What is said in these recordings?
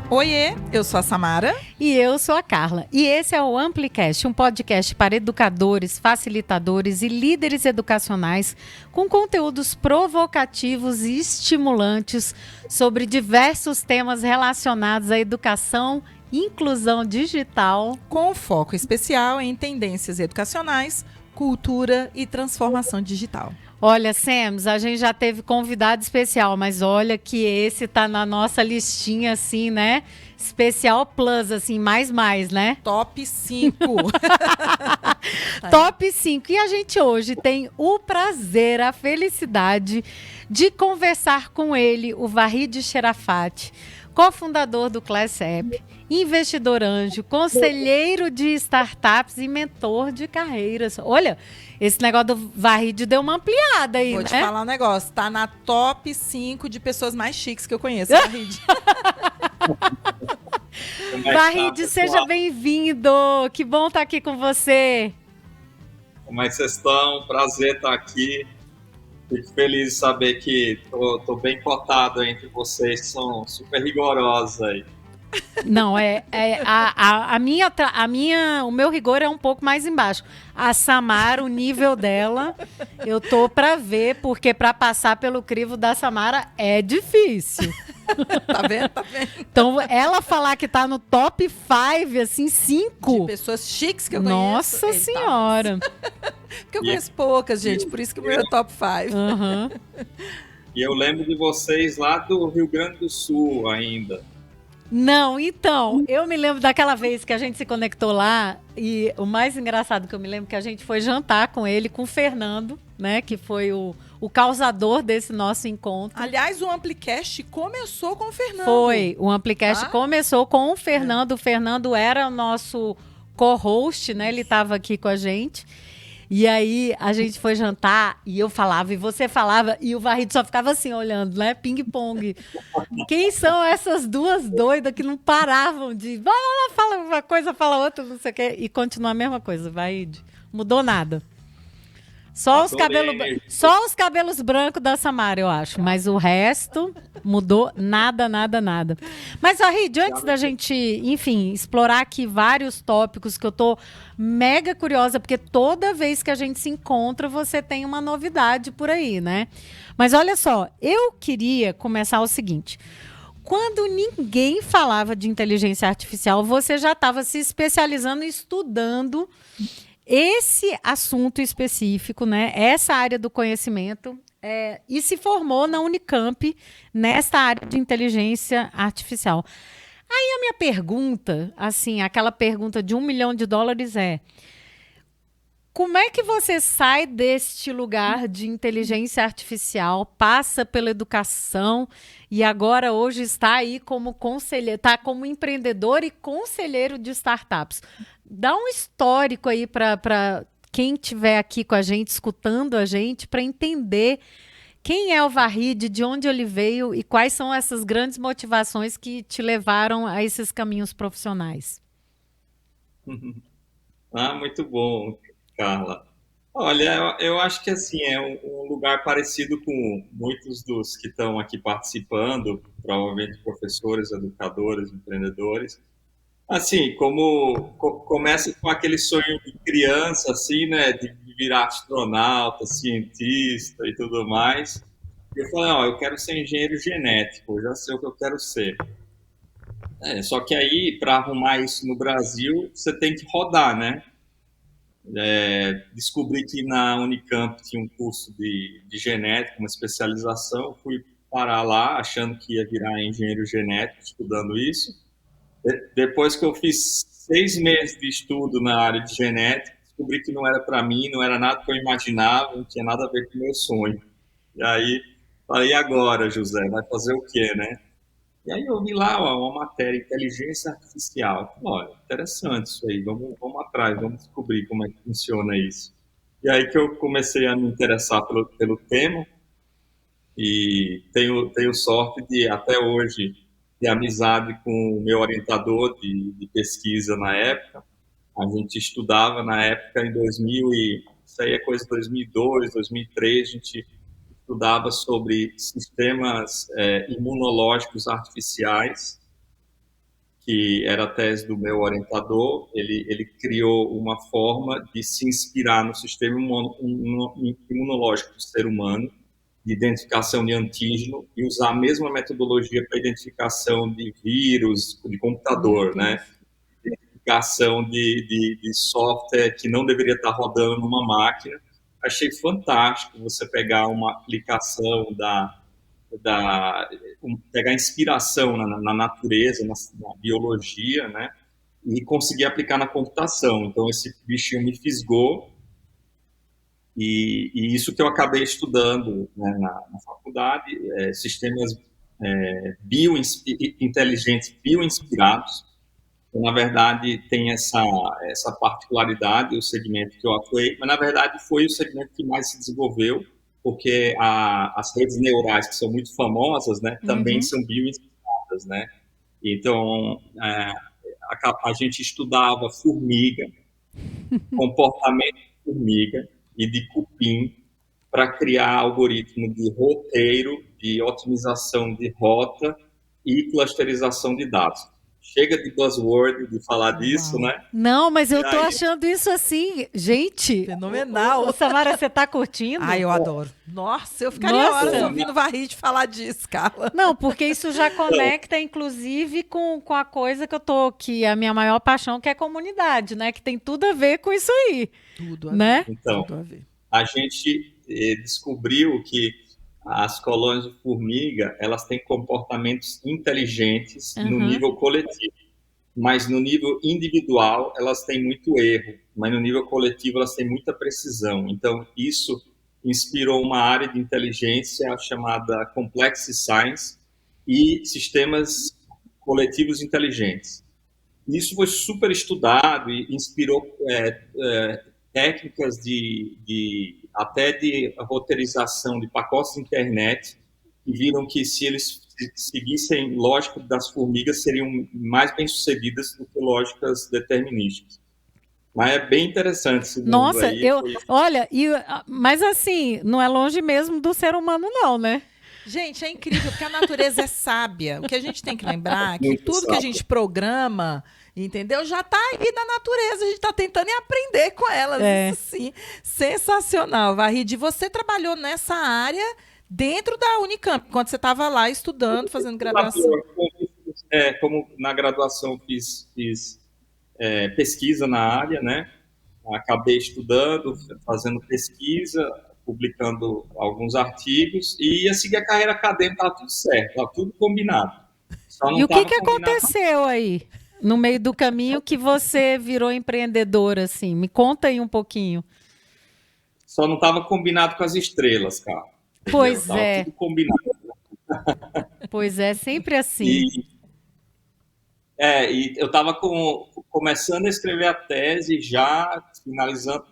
Oiê, eu sou a Samara. E eu sou a Carla. E esse é o Amplicast, um podcast para educadores, facilitadores e líderes educacionais com conteúdos provocativos e estimulantes sobre diversos temas relacionados à educação e inclusão digital. Com foco especial em tendências educacionais, cultura e transformação digital. Olha, Sams, a gente já teve convidado especial, mas olha que esse tá na nossa listinha, assim, né? Especial Plus, assim, mais, né? Top 5. Top 5. E a gente hoje tem o prazer, a felicidade de conversar com ele, o Vahid Sherafat, cofundador do Class App, investidor anjo, conselheiro de startups e mentor de carreiras. Olha, esse negócio do Vahid deu uma ampliada aí, Vou né? te falar um negócio, tá na top 5 de pessoas mais chiques que eu conheço, Vahid. Vahid, seja bem-vindo. Que bom estar aqui com você. Como é que vocês estão? Prazer estar aqui. Fico feliz de saber que tô bem cotado entre vocês, que são super rigorosos aí. Não, o meu rigor é um pouco mais embaixo. A Samara, o nível dela, eu tô pra ver, porque pra passar pelo crivo da Samara é difícil. Tá vendo? Tá vendo? Então, ela falar que tá no top 5, assim, 5. De pessoas chiques que eu conheço. Nossa Senhora. Porque eu conheço poucas, gente, por isso que o meu é top 5. Uhum. E eu lembro de vocês lá do Rio Grande do Sul ainda. Não, então, eu me lembro daquela vez que a gente se conectou lá e o mais engraçado que eu me lembro é que a gente foi jantar com ele, com o Fernando, né, que foi o causador desse nosso encontro. Aliás, o Amplicast começou com o Fernando. Foi, o Amplicast começou com o Fernando. O Fernando era o nosso co-host, né, ele estava aqui com a gente. E aí a gente foi jantar e eu falava e você falava e o Vahid só ficava assim olhando, né? Ping-pong. Quem são essas duas doidas que não paravam de fala uma coisa, fala outra, não sei o quê. E continua a mesma coisa, Vahid. Mudou nada. Só os cabelos brancos da Samara, eu acho. Mas o resto mudou nada. Mas, Vahid, antes da gente, enfim, explorar aqui vários tópicos que eu tô mega curiosa, porque toda vez que a gente se encontra, você tem uma novidade por aí, né? Mas olha só, eu queria começar o seguinte. Quando ninguém falava de inteligência artificial, você já estava se especializando e estudando esse assunto específico, né? Essa área do conhecimento, e se formou na Unicamp nesta área de inteligência artificial. Aí a minha pergunta, assim, aquela pergunta de $1 milhão é: como é que você sai deste lugar de inteligência artificial, passa pela educação e agora hoje está aí como conselheiro, está como empreendedor e conselheiro de startups? Dá um histórico aí para quem estiver aqui com a gente, escutando a gente, para entender quem é o Vahid, de onde ele veio e quais são essas grandes motivações que te levaram a esses caminhos profissionais. Muito bom, Carla. Olha, eu acho que assim é um lugar parecido com muitos dos que estão aqui participando, provavelmente professores, educadores, empreendedores. Assim, começa com aquele sonho de criança, assim, né, de virar astronauta, cientista e tudo mais. E eu falei, eu quero ser engenheiro genético, eu já sei o que eu quero ser. Só que aí, para arrumar isso no Brasil, você tem que rodar, né? Descobri que na Unicamp tinha um curso de genética, uma especialização, fui parar lá achando que ia virar engenheiro genético, estudando isso. Depois que eu fiz 6 meses de estudo na área de genética, descobri que não era para mim, não era nada que eu imaginava, não tinha nada a ver com o meu sonho. E aí, falei, e agora, José, vai fazer o quê, né? E aí eu vi lá uma matéria, inteligência artificial. Falei, olha, interessante isso aí, vamos atrás, vamos descobrir como é que funciona isso. E aí que eu comecei a me interessar pelo tema e tenho sorte de, até hoje, de amizade com o meu orientador de pesquisa na época. A gente estudava na época em 2000 isso aí é coisa de 2002, 2003, a gente estudava sobre sistemas imunológicos artificiais que era a tese do meu orientador, ele criou uma forma de se inspirar no sistema imunológico do ser humano, de identificação de antígeno, e usar a mesma metodologia para identificação de vírus, de computador, né? Identificação de software que não deveria estar rodando numa máquina. Achei fantástico você pegar uma aplicação pegar inspiração na natureza, na biologia, né? E conseguir aplicar na computação. Então, esse bichinho me fisgou, e isso que eu acabei estudando, né, na faculdade, sistemas inteligentes, bioinspirados. Então, na verdade, tem essa particularidade, o segmento que eu atuei, mas, na verdade, foi o segmento que mais se desenvolveu, porque as redes neurais, que são muito famosas, né, também são bioinspiradas, né? Então, a gente estudava formiga, comportamento de formiga e de cupim, para criar algoritmo de roteiro, de otimização de rota e clusterização de dados. Chega de buzzword de falar disso, né? Não, mas eu tô achando isso assim, gente. Fenomenal. Ô, Samara, você tá curtindo? Ai, eu adoro. Nossa, eu ficaria horas ouvindo Varride falar disso, Carla. Não, porque isso já conecta, inclusive, com a coisa que é a minha maior paixão, que é comunidade, né? Que tem tudo a ver com isso aí. Tudo a né? ver. Então, Tudo a ver. a gente descobriu que as colônias de formiga, elas têm comportamentos inteligentes no nível coletivo, mas no nível individual elas têm muito erro, mas no nível coletivo elas têm muita precisão. Então, isso inspirou uma área de inteligência chamada Complexity Science e sistemas coletivos inteligentes. Isso foi super estudado e inspirou técnicas até de roteirização de pacotes de internet, e viram que se eles seguissem lógica das formigas, seriam mais bem-sucedidas do que lógicas determinísticas. Mas é bem interessante esse mundo. Nossa, aí. Olha, mas assim, não é longe mesmo do ser humano não, né? Gente, é incrível, porque a natureza é sábia. O que a gente tem que lembrar é que tudo que a gente programa, entendeu? Já está aí na natureza, a gente está tentando aprender com elas. Isso sim, sensacional. Varride, você trabalhou nessa área dentro da Unicamp, quando você estava lá estudando, fazendo graduação. Como na graduação fiz pesquisa na área, né? Acabei estudando, fazendo pesquisa, publicando alguns artigos, e ia seguir a carreira acadêmica, estava tudo certo, estava tudo combinado. E o que aconteceu aí, no meio do caminho, que você virou empreendedora, assim? Me conta aí um pouquinho. Só não estava combinado com as estrelas, cara. Pois tava tudo combinado. Pois é, sempre assim. E eu estava começando a escrever a tese, já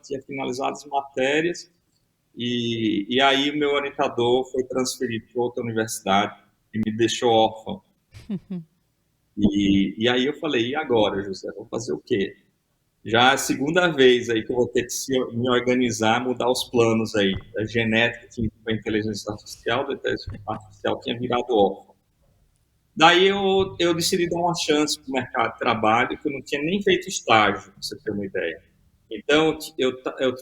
tinha finalizado as matérias, e aí o meu orientador foi transferido para outra universidade e me deixou órfão. E aí eu falei, e agora, José, vou fazer o quê? Já é a segunda vez aí que eu vou ter que me organizar, mudar os planos aí. A genética tinha a inteligência artificial, a inteligência artificial tinha virado órfão. Daí eu decidi dar uma chance para o mercado de trabalho, que eu não tinha nem feito estágio, para você ter uma ideia. Então, eu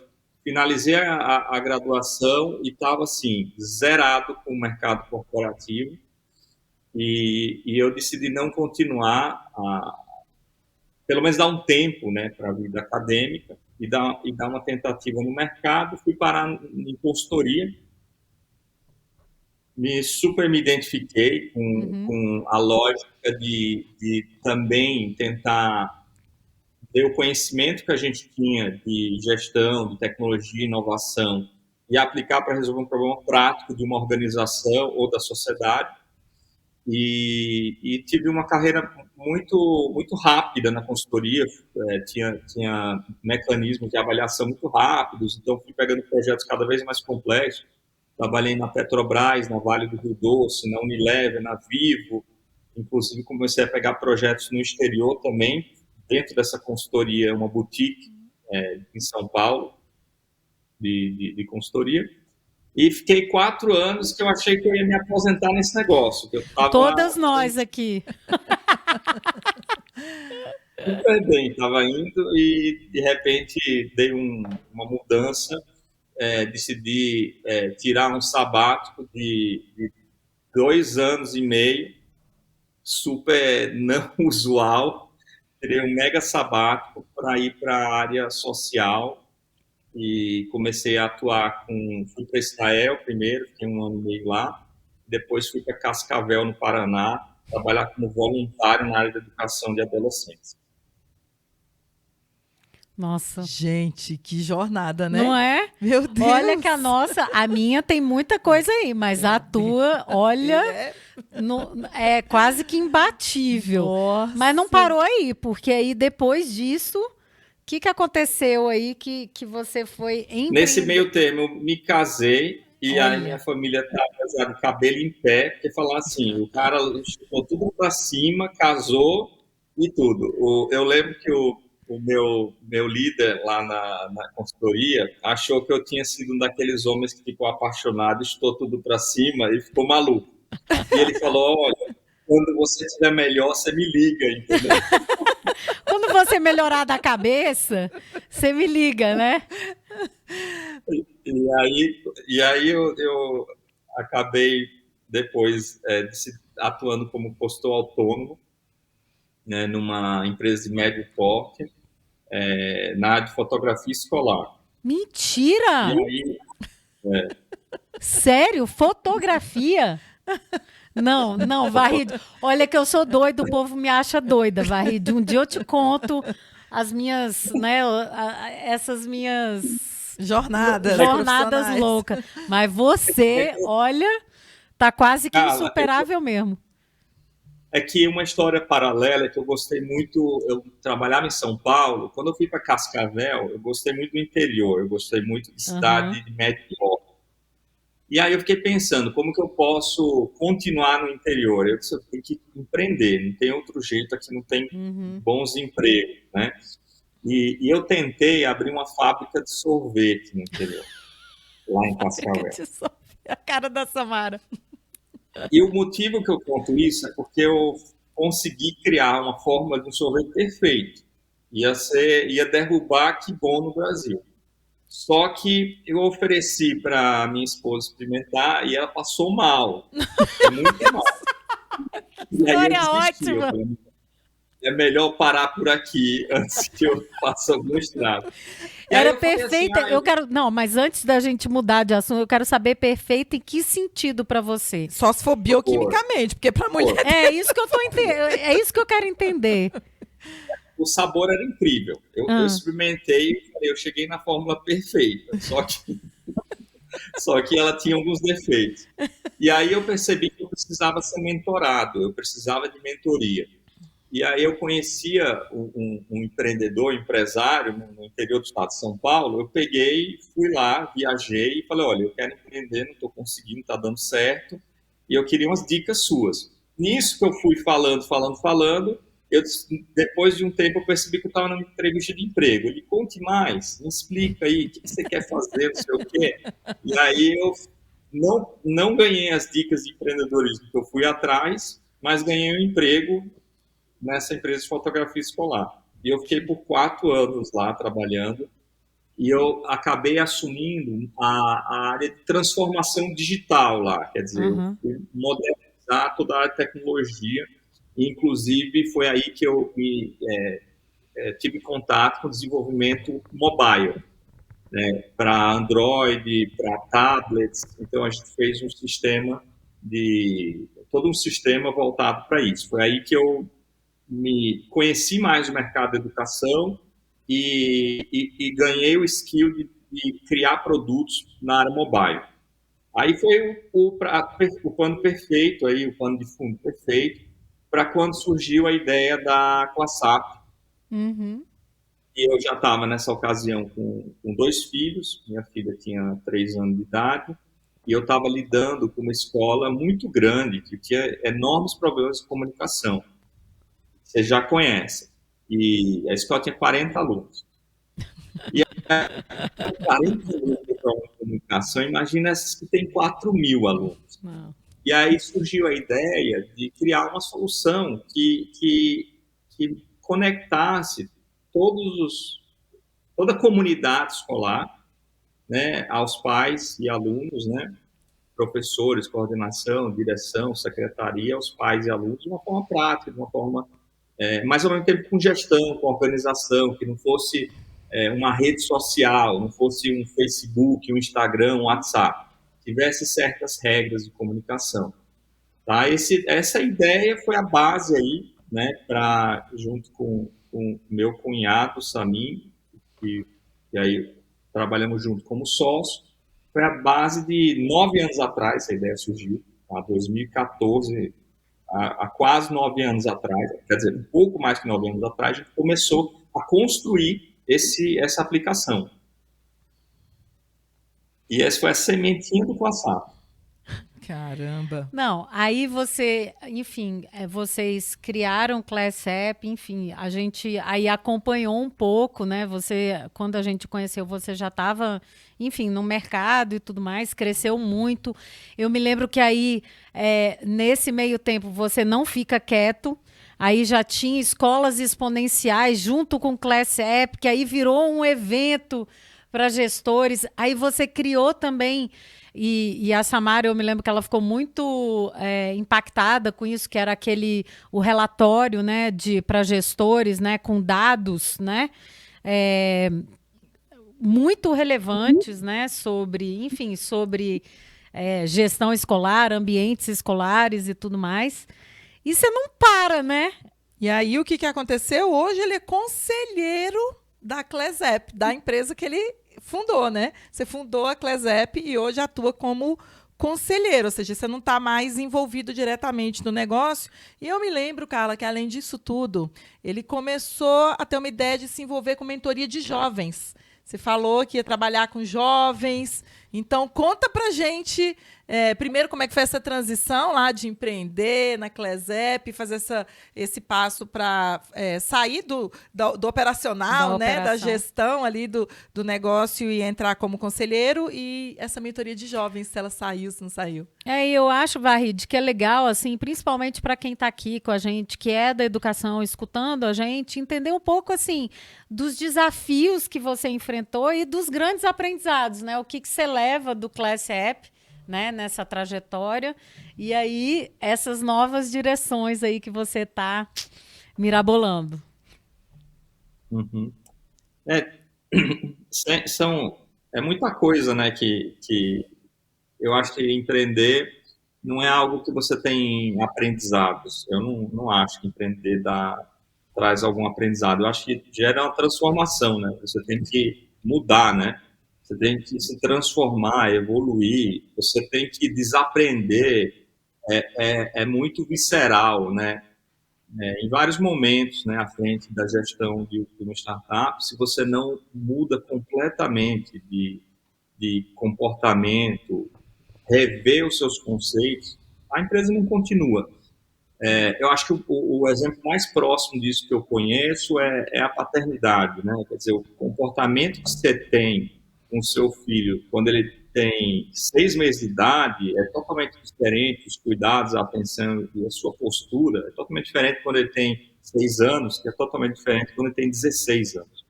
finalizei a graduação e estava, assim, zerado com o mercado corporativo, e eu decidi não continuar, pelo menos dar um tempo, né, para a vida acadêmica, e dar uma tentativa no mercado. Fui parar em consultoria, me identifiquei com a lógica de também tentar ver o conhecimento que a gente tinha de gestão, de tecnologia, inovação, e aplicar para resolver um problema prático de uma organização ou da sociedade. E tive uma carreira muito, muito rápida na consultoria, tinha mecanismos de avaliação muito rápidos, então fui pegando projetos cada vez mais complexos. Trabalhei na Petrobras, na Vale do Rio Doce, na Unilever, na Vivo. Inclusive, comecei a pegar projetos no exterior também, dentro dessa consultoria, uma boutique em São Paulo, de consultoria. E fiquei 4 anos que eu achei que eu ia me aposentar nesse negócio. Que eu tava, todas nós aqui. Super bem, estava indo e de repente dei uma mudança, decidi tirar um sabático de 2 anos e meio, super não usual, tirei um mega sabático para ir para a área social e comecei a atuar fui para Israel primeiro, fiquei 1 ano e meio lá, depois fui para Cascavel, no Paraná, trabalhar como voluntário na área de educação de adolescentes. Nossa. Gente, que jornada, né? Não é? Meu Deus. Olha que a minha tem muita coisa aí, mas a tua, olha, é quase que imbatível. Nossa. Mas não parou aí, porque aí depois disso, o que aconteceu aí que você foi empreender? Nesse meio termo, eu me casei e aí minha família estava de cabelo em pé, porque falar assim, o cara chutou tudo para cima, casou e tudo. Eu lembro que o meu líder lá na consultoria achou que eu tinha sido um daqueles homens que ficou apaixonado, chutou tudo para cima e ficou maluco. E ele falou, olha, quando você estiver melhor, você me liga, entendeu? Quando você melhorar da cabeça, você me liga, né? E aí eu acabei depois atuando como consultor autônomo, né, numa empresa de médio porte, na área de fotografia escolar. Mentira! E aí, Sério? Fotografia? Não, Varride. Olha que eu sou doida, o povo me acha doida, Varride. Um dia eu te conto as minhas, né, essas minhas jornadas loucas. Mas você, olha, tá quase que insuperável mesmo. É que uma história paralela que eu gostei muito, eu trabalhava em São Paulo, quando eu fui para Cascavel, eu gostei muito do interior, eu gostei muito de cidade de médio porte. E aí eu fiquei pensando, como que eu posso continuar no interior? Eu disse, eu tenho que empreender, não tem outro jeito, aqui não tem bons empregos, né? E eu tentei abrir uma fábrica de sorvete no interior, lá em Cascavel. A cara da Samara. E o motivo que eu conto isso é porque eu consegui criar uma fórmula de um sorvete perfeito. Ia derrubar que bom no Brasil. Só que eu ofereci para minha esposa experimentar e ela passou mal. Muito mal. E aí História ótima. É melhor parar por aqui antes que eu faça algum estrago. Era perfeita. Assim, eu quero. Não, mas antes da gente mudar de assunto, eu quero saber perfeita em que sentido para você? Só se for bioquimicamente, porque para mulher. É isso que eu tô entendendo. É isso que eu quero entender. O sabor era incrível. Eu experimentei, eu cheguei na fórmula perfeita. Só que ela tinha alguns defeitos. E aí eu percebi que eu precisava ser mentorado, eu precisava de mentoria. E aí eu conhecia um empreendedor, empresário no interior do estado de São Paulo. Eu peguei, fui lá, viajei e falei, olha, eu quero empreender, não estou conseguindo, está dando certo, e eu queria umas dicas suas. Nisso que eu fui falando, depois de um tempo eu percebi que eu estava numa entrevista de emprego. Ele, conte mais, me explica aí, o que você quer fazer, não sei o quê. E aí eu não ganhei as dicas de empreendedorismo que eu fui atrás, mas ganhei um emprego nessa empresa de fotografia escolar. E eu fiquei por 4 anos lá trabalhando e eu acabei assumindo a área de transformação digital lá, quer dizer, eu fui modernizar toda a área de tecnologia, e inclusive foi aí que eu tive contato com o desenvolvimento mobile, né, para Android, para tablets. Então a gente fez todo um sistema voltado para isso. Foi aí que eu me conheci mais o mercado da educação e ganhei o skill de criar produtos na área mobile. Aí foi o plano perfeito, aí, o plano de fundo perfeito, para quando surgiu a ideia da ClassApp. E eu já estava, nessa ocasião, com 2 filhos, minha filha tinha 3 anos de idade, e eu estava lidando com uma escola muito grande, que tinha enormes problemas de comunicação. Você já conhece. E a escola tinha 40 alunos. E 40 alunos de comunicação, imagina essas que tem 4.000 alunos. Não. E aí surgiu a ideia de criar uma solução que conectasse toda a comunidade escolar, né, aos pais e alunos, né, professores, coordenação, direção, secretaria, aos pais e alunos, de uma forma prática, de uma forma, mas ao mesmo tempo com gestão, com organização, que não fosse uma rede social, não fosse um Facebook, um Instagram, um WhatsApp, tivesse certas regras de comunicação. Tá? Essa ideia foi a base aí, né, junto com o meu cunhado, Samir, e aí trabalhamos junto como sócio. Foi a base de 9 anos atrás, essa ideia surgiu, tá? 2014, há quase 9 anos atrás, quer dizer, um pouco mais que 9 anos atrás, a gente começou a construir essa aplicação. E essa foi a sementinha do WhatsApp. Caramba. Não, aí você, enfim, vocês criaram o Class App, enfim, a gente aí acompanhou um pouco, né? Você, quando a gente conheceu, você já estava, enfim, no mercado e tudo mais, cresceu muito. Eu me lembro que aí, nesse meio tempo, você não fica quieto. Aí já tinha escolas exponenciais junto com o Class App, que aí virou um evento para gestores. Aí você criou também. E a Samara, eu me lembro que ela ficou muito impactada com isso, que era o relatório, né, para gestores, né, com dados, né, muito relevantes, né, sobre gestão escolar, ambientes escolares e tudo mais. E você não para, né? E aí, o que aconteceu? Hoje ele é conselheiro da Class App, da empresa que ele fundou, né? Você fundou a Class App e hoje atua como conselheiro, ou seja, você não está mais envolvido diretamente no negócio. E eu me lembro, Carla, que além disso tudo, ele começou a ter uma ideia de se envolver com mentoria de jovens. Você falou que ia trabalhar com jovens. Então, conta pra gente, primeiro, como é que foi essa transição lá de empreender na Class App, fazer esse passo para sair do operacional, né, da gestão ali do negócio e entrar como conselheiro, e essa mentoria de jovens, se ela saiu, se não saiu. Eu acho, Varride, que é legal, assim, principalmente para quem está aqui com a gente, que é da educação, escutando a gente, entender um pouco, assim, dos desafios que você enfrentou e dos grandes aprendizados, né? O que você leva do Class App, né, nessa trajetória, e aí essas novas direções aí que você está mirabolando. Uhum. É muita coisa, né, que eu acho que empreender não é algo que você tem aprendizados. Eu não acho que empreender traz algum aprendizado. Eu acho que gera uma transformação, né? Você tem que mudar, né? Você tem que se transformar, evoluir. Você tem que desaprender. É muito visceral, né? Em vários momentos, né, à frente da gestão de uma startup, se você não muda completamente de comportamento, rever os seus conceitos, a empresa não continua. Eu acho que o exemplo mais próximo disso que eu conheço é a paternidade, né? Quer dizer, o comportamento que você tem com o seu filho quando ele tem 6 meses de idade é totalmente diferente, os cuidados, a atenção e a sua postura é totalmente diferente quando ele tem 6 anos, que é totalmente diferente quando ele tem 16 anos.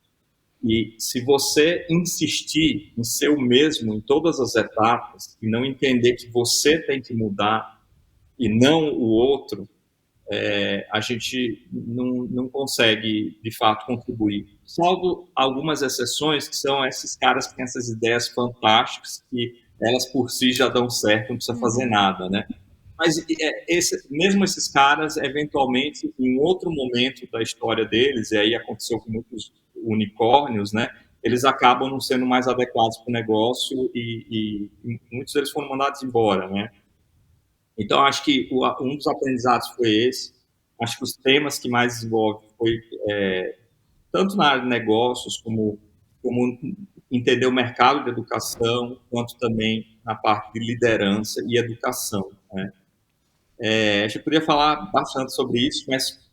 E se você insistir em ser o mesmo em todas as etapas e não entender que você tem que mudar e não o outro, a gente não consegue, de fato, contribuir. Salvo algumas exceções, que são esses caras que têm essas ideias fantásticas, que elas por si já dão certo, não precisa fazer nada, né? Mas mesmo esses caras, eventualmente, em outro momento da história deles, e aí aconteceu com muitos unicórnios, né? Eles acabam não sendo mais adequados para o negócio e muitos deles foram mandados embora, né? Então, acho que um dos aprendizados foi esse. Acho que os temas que mais desenvolve foi tanto na área de negócios, como entender o mercado de educação, quanto também na parte de liderança e educação, né? A gente poderia falar bastante sobre isso, mas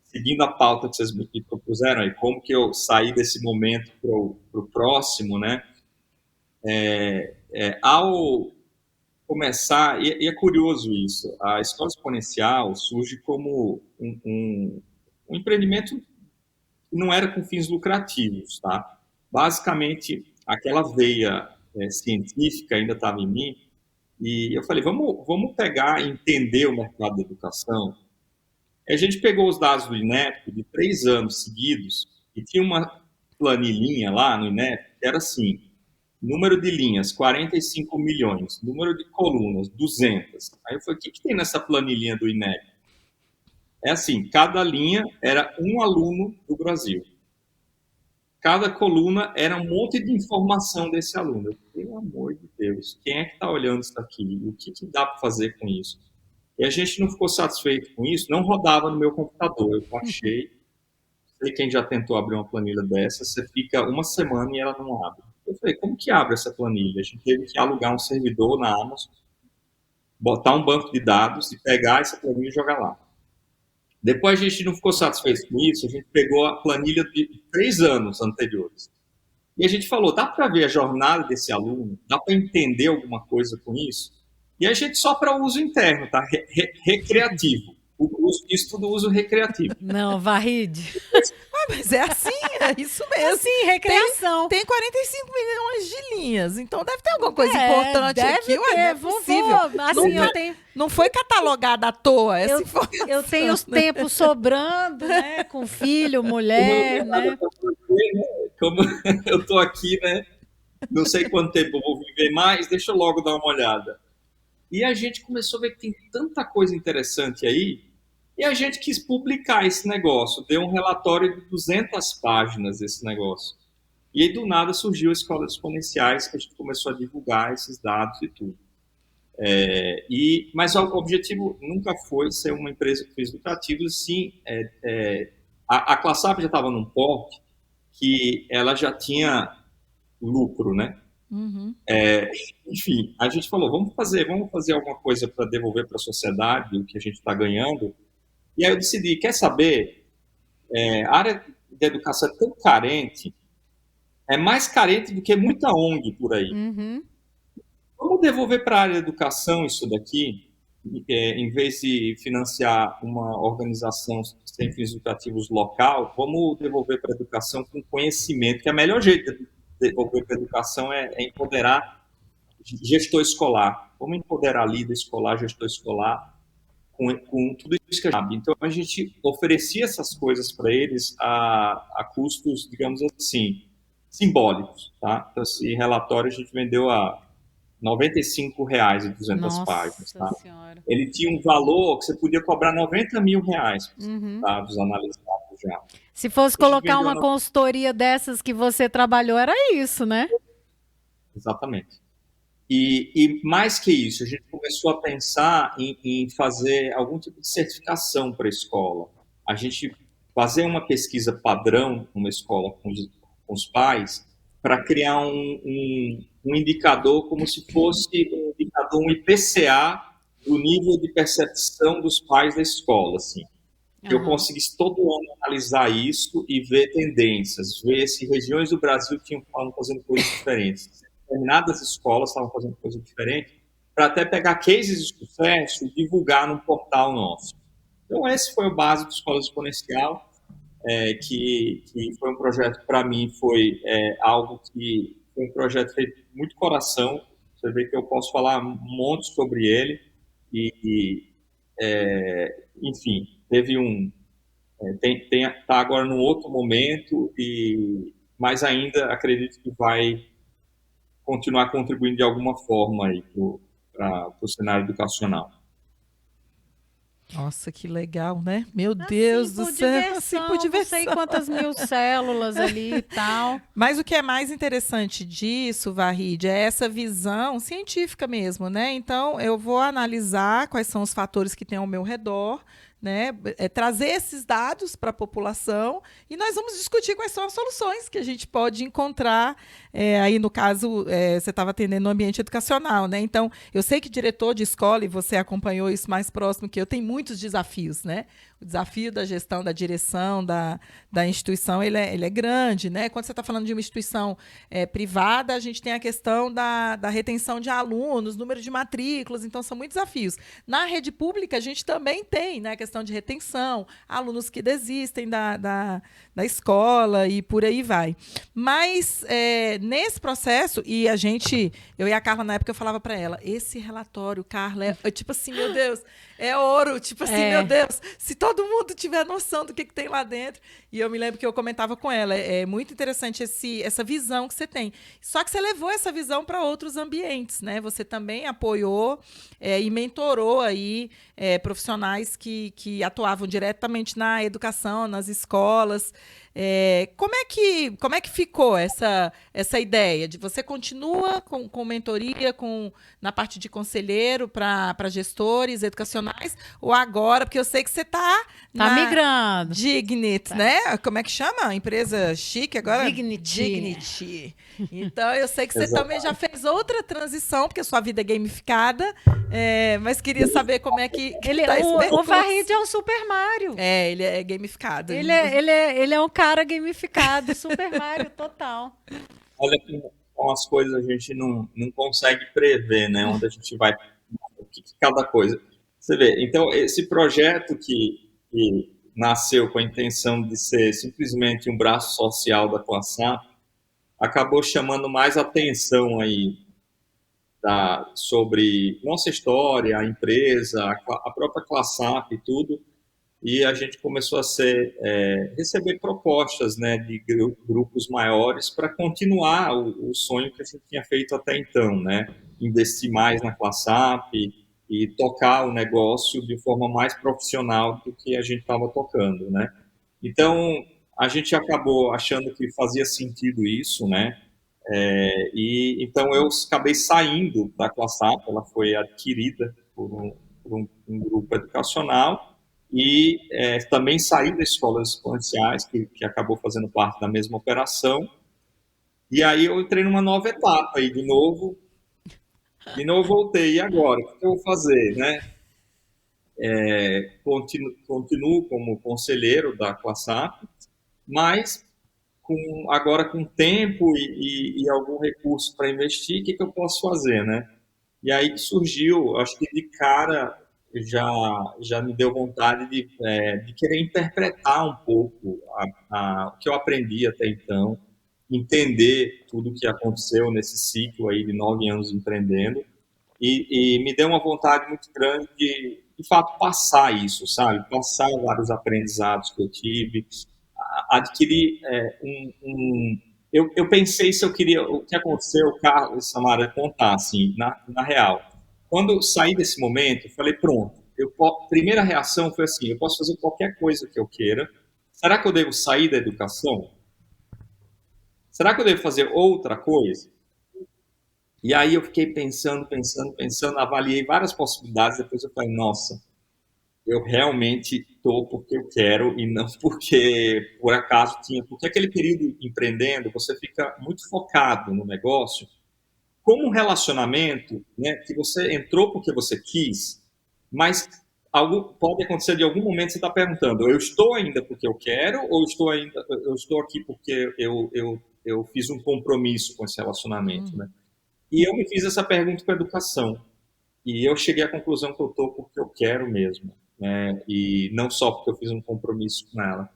seguindo a pauta que vocês me propuseram, aí, como que eu saí desse momento para o próximo, né? Ao começar, e é curioso isso, a escola exponencial surge como um empreendimento não era com fins lucrativos, tá? Basicamente, aquela veia científica ainda estava em mim, e eu falei, vamos pegar e entender o mercado da educação. A gente pegou os dados do INEP de 3 anos seguidos, e tinha uma planilhinha lá no INEP, que era assim, número de linhas, 45 milhões, número de colunas, 200. Aí eu falei, o que tem nessa planilhinha do INEP? É assim, cada linha era um aluno do Brasil. Cada coluna era um monte de informação desse aluno. Pelo amor de Deus, quem é que está olhando isso aqui? O que dá para fazer com isso? E a gente não ficou satisfeito com isso, não rodava no meu computador. Eu baixei, sei quem já tentou abrir uma planilha dessa, você fica uma semana e ela não abre. Eu falei, como que abre essa planilha? A gente teve que alugar um servidor na Amazon, botar um banco de dados e pegar essa planilha e jogar lá. Depois a gente não ficou satisfeito com isso, a gente pegou a planilha de 3 anos anteriores. E a gente falou, dá para ver a jornada desse aluno? Dá para entender alguma coisa com isso? E a gente só para uso interno, tá? Recreativo. Isso tudo uso recreativo. Não, Varride. Mas é assim, é isso mesmo. Assim, recreação. Tem 45 milhões de linhas, então deve ter alguma coisa importante aqui. Ter, Ué, não é possível. Assim, não foi catalogada à toa essa informação. Eu tenho os tempos sobrando, né? Com filho, mulher, né? Como eu tô aqui, né? Não sei quanto tempo eu vou viver mais, deixa eu logo dar uma olhada. E a gente começou a ver que tem tanta coisa interessante aí, e a gente quis publicar esse negócio. Deu um relatório de 200 páginas esse negócio. E aí, do nada, surgiu a Escolas Exponenciais, que a gente começou a divulgar esses dados e tudo. Mas o objetivo nunca foi ser uma empresa com fins lucrativos, sim. A ClassUp já estava num porte que ela já tinha lucro, né? Uhum. Enfim, a gente falou, vamos fazer alguma coisa para devolver para a sociedade o que a gente está ganhando. E aí eu decidi, quer saber, a área de educação é tão carente, é mais carente do que muita ONG por aí. Uhum. Vamos devolver para a área de educação isso daqui, em vez de financiar uma organização sem fins lucrativos local, vamos devolver para a educação com conhecimento, que é o melhor jeito de devolver para a educação é empoderar gestor escolar. Vamos empoderar líder escolar, gestor escolar, com tudo isso que a gente sabe. Então, a gente oferecia essas coisas para eles a custos, digamos assim, simbólicos. Tá? Então, esse relatório a gente vendeu a R$ 95,00 e 200 páginas. Tá? Ele tinha um valor que você podia cobrar R$90 mil uhum. dados analisados já. Se fosse colocar uma consultoria dessas que você trabalhou, era isso, né? Exatamente. E mais que isso, a gente começou a pensar em fazer algum tipo de certificação para a escola. A gente fazer uma pesquisa padrão numa escola com os pais para criar um indicador como se fosse um indicador, um IPCA do nível de percepção dos pais da escola, assim. Que eu conseguisse todo ano analisar isso e ver tendências, ver se regiões do Brasil estavam fazendo coisas diferentes. Determinadas escolas estavam fazendo coisa diferente, para até pegar cases de sucesso e divulgar num portal nosso. Então, esse foi o básico do Escola Exponencial, que foi um projeto, para mim, foi algo que foi um projeto feito com muito coração. Você vê que eu posso falar um monte sobre ele enfim, teve está agora num outro momento, mas ainda acredito que vai continuar contribuindo de alguma forma aí para o cenário educacional. Nossa, que legal, né? Meu Deus do céu. Assim, por diversão. Não sei quantas mil células ali e tal. Mas o que é mais interessante disso, Varride, é essa visão científica mesmo, né? Então, eu vou analisar quais são os fatores que tem ao meu redor, né? Trazer esses dados para a população e nós vamos discutir quais são as soluções que a gente pode encontrar. Aí, no caso, você estava atendendo no ambiente educacional, né? Então, eu sei que diretor de escola, e você acompanhou isso mais próximo que eu, tem muitos desafios, né? o desafio da gestão, da direção da instituição, ele é grande, né? Quando você está falando de uma instituição privada, a gente tem a questão da retenção de alunos, número de matrículas, então são muitos desafios. Na rede pública, a gente também tem, né, a questão de retenção, alunos que desistem da escola e por aí vai. Mas, nesse processo, e eu e a Carla, na época, eu falava para ela, esse relatório, Carla, tipo assim, meu Deus, é ouro, tipo assim, meu Deus, se todo mundo tiver noção do que tem lá dentro. E eu me lembro que eu comentava com ela, é muito interessante essa visão que você tem. Só que você levou essa visão para outros ambientes, né? Você também apoiou e mentorou aí profissionais que atuavam diretamente na educação, nas escolas. Como é que ficou essa ideia de você continua com mentoria na parte de conselheiro para gestores educacionais ou agora, porque eu sei que você está migrando. Dignity, né? Como é que chama? Empresa chique agora? Dignity. Então, eu sei que você também já fez outra transição, porque sua vida é gamificada, mas queria saber como é que tá esse o Farid é um Super Mario. Ele é gamificado. Ele é um cara gamificado, Super Mario total. Olha como as coisas a gente não consegue prever, né? Onde a gente vai, o que cada coisa. Você vê, então, esse projeto que nasceu com a intenção de ser simplesmente um braço social da ClaSap, acabou chamando mais atenção aí sobre nossa história, a empresa, a própria ClaSap e tudo, e a gente começou a receber propostas, né, de grupos maiores para continuar o sonho que a gente tinha feito até então, né, investir mais na ClaSap e tocar o negócio de forma mais profissional do que a gente estava tocando, né. Então, a gente acabou achando que fazia sentido isso, né, e então eu acabei saindo da ClaSap, ela foi adquirida por um grupo educacional, e também saí das escolas exponenciais, que acabou fazendo parte da mesma operação, e aí eu entrei numa nova etapa aí, de novo voltei, e agora? O que eu vou fazer, né? Continuo como conselheiro da ClaSap, mas agora com tempo e algum recurso para investir, o que eu posso fazer, né? E aí surgiu, acho que de cara já me deu vontade de querer interpretar um pouco o que eu aprendi até então, entender tudo o que aconteceu nesse ciclo aí de 9 anos empreendendo, e me deu uma vontade muito grande de fato, passar isso, sabe? Passar vários aprendizados que eu tive, adquirir eu pensei se eu queria, o que aconteceu, Carlos, Samara, contar, assim, na real. Quando eu saí desse momento, eu falei, pronto, primeira reação foi assim, eu posso fazer qualquer coisa que eu queira, será que eu devo sair da educação? Será que eu devo fazer outra coisa? E aí eu fiquei pensando, avaliei várias possibilidades, depois eu falei, nossa, eu realmente estou porque eu quero e não porque por acaso tinha. Porque aquele período empreendendo, você fica muito focado no negócio, como um relacionamento, né, que você entrou porque você quis, mas algo pode acontecer de algum momento você está perguntando, eu estou ainda porque eu quero ou eu estou aqui porque eu fiz um compromisso com esse relacionamento, né? E eu me fiz essa pergunta com a educação e eu cheguei à conclusão que eu estou porque eu quero mesmo. Né? E não só porque eu fiz um compromisso com ela.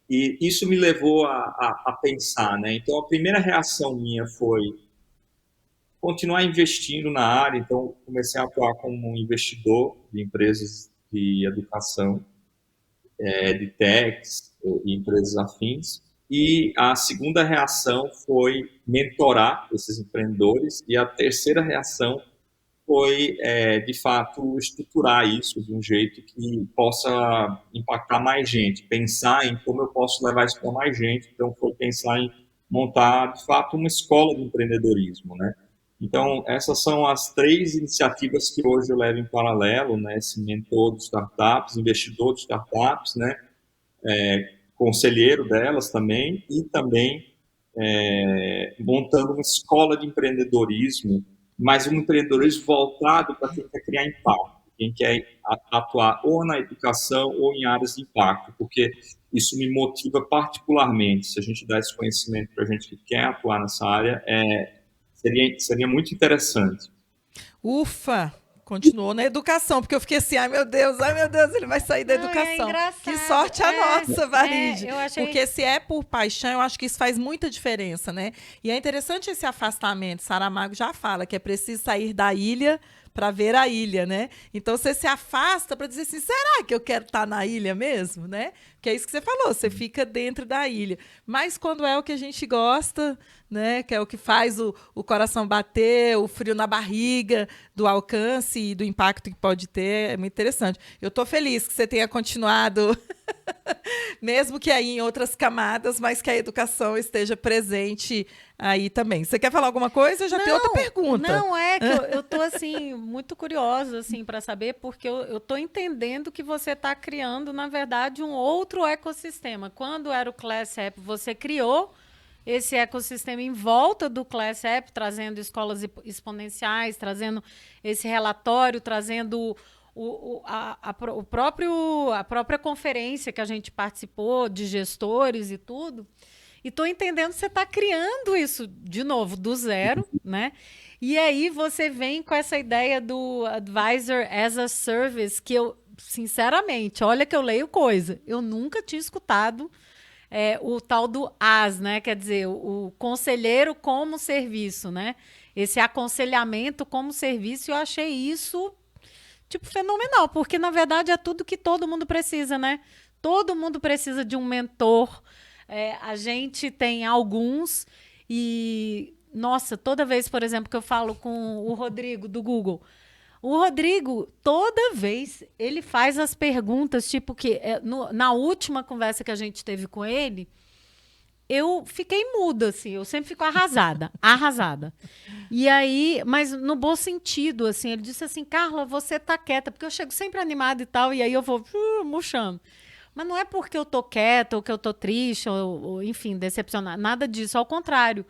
E isso me levou a pensar, né? Então, a primeira reação minha foi continuar investindo na área. Então, comecei a atuar como um investidor de empresas de educação, de techs e empresas afins. E a segunda reação foi mentorar esses empreendedores. E a terceira reação foi, de fato, estruturar isso de um jeito que possa impactar mais gente, pensar em como eu posso levar isso para mais gente. Então, foi pensar em montar, de fato, uma escola de empreendedorismo, né? Então, essas são as 3 iniciativas que hoje eu levo em paralelo, né? Esse mentor de startups, investidor de startups, né? Conselheiro delas também, e também montando uma escola de empreendedorismo, mas um empreendedorismo voltado para quem quer criar impacto. quem quer atuar ou na educação ou em áreas de impacto, porque isso me motiva particularmente. Se a gente dá esse conhecimento para a gente que quer atuar nessa área, seria muito interessante. Ufa! Continuou na educação, porque eu fiquei assim, ai meu Deus, ele vai sair da educação. Que sorte a nossa, Varide. Porque se é por paixão, eu acho que isso faz muita diferença, né? E é interessante esse afastamento. Saramago já fala que é preciso sair da ilha para ver a ilha, né? Então você se afasta para dizer assim, será que eu quero estar na ilha mesmo, né? Que é isso que você falou, você fica dentro da ilha. Mas quando é o que a gente gosta, né? Que é o que faz o coração bater, o frio na barriga, do alcance e do impacto que pode ter, é muito interessante. Eu estou feliz que você tenha continuado, mesmo que aí em outras camadas, mas que a educação esteja presente aí também. Você quer falar alguma coisa? Já tem outra pergunta. Não, é que eu tô assim muito curiosa assim para saber, porque eu tô entendendo que você está criando, na verdade, um outro ecossistema. Quando era o Class App, você criou esse ecossistema em volta do Class App, trazendo escolas exponenciais, trazendo esse relatório, trazendo a própria conferência que a gente participou de gestores e tudo. E estou entendendo que você está criando isso de novo, do zero, né? E aí você vem com essa ideia do Advisor as a Service, que eu, sinceramente, olha que eu leio coisa. Eu nunca tinha escutado o tal do AS, né? Quer dizer, o conselheiro como serviço, né? Esse aconselhamento como serviço, eu achei isso, tipo, fenomenal, porque, na verdade, é tudo que todo mundo precisa, né? Todo mundo precisa de um mentor. A gente tem alguns e, nossa, toda vez, por exemplo, que eu falo com o Rodrigo do Google, o Rodrigo, toda vez, ele faz as perguntas, tipo que na última conversa que a gente teve com ele, eu fiquei muda, assim, eu sempre fico arrasada. E aí, mas no bom sentido, assim, ele disse assim, Carla, você tá quieta, porque eu chego sempre animada e tal, e aí eu vou murchando. Mas não é porque eu tô quieta, ou que eu tô triste, ou enfim, decepcionada. Nada disso, ao contrário.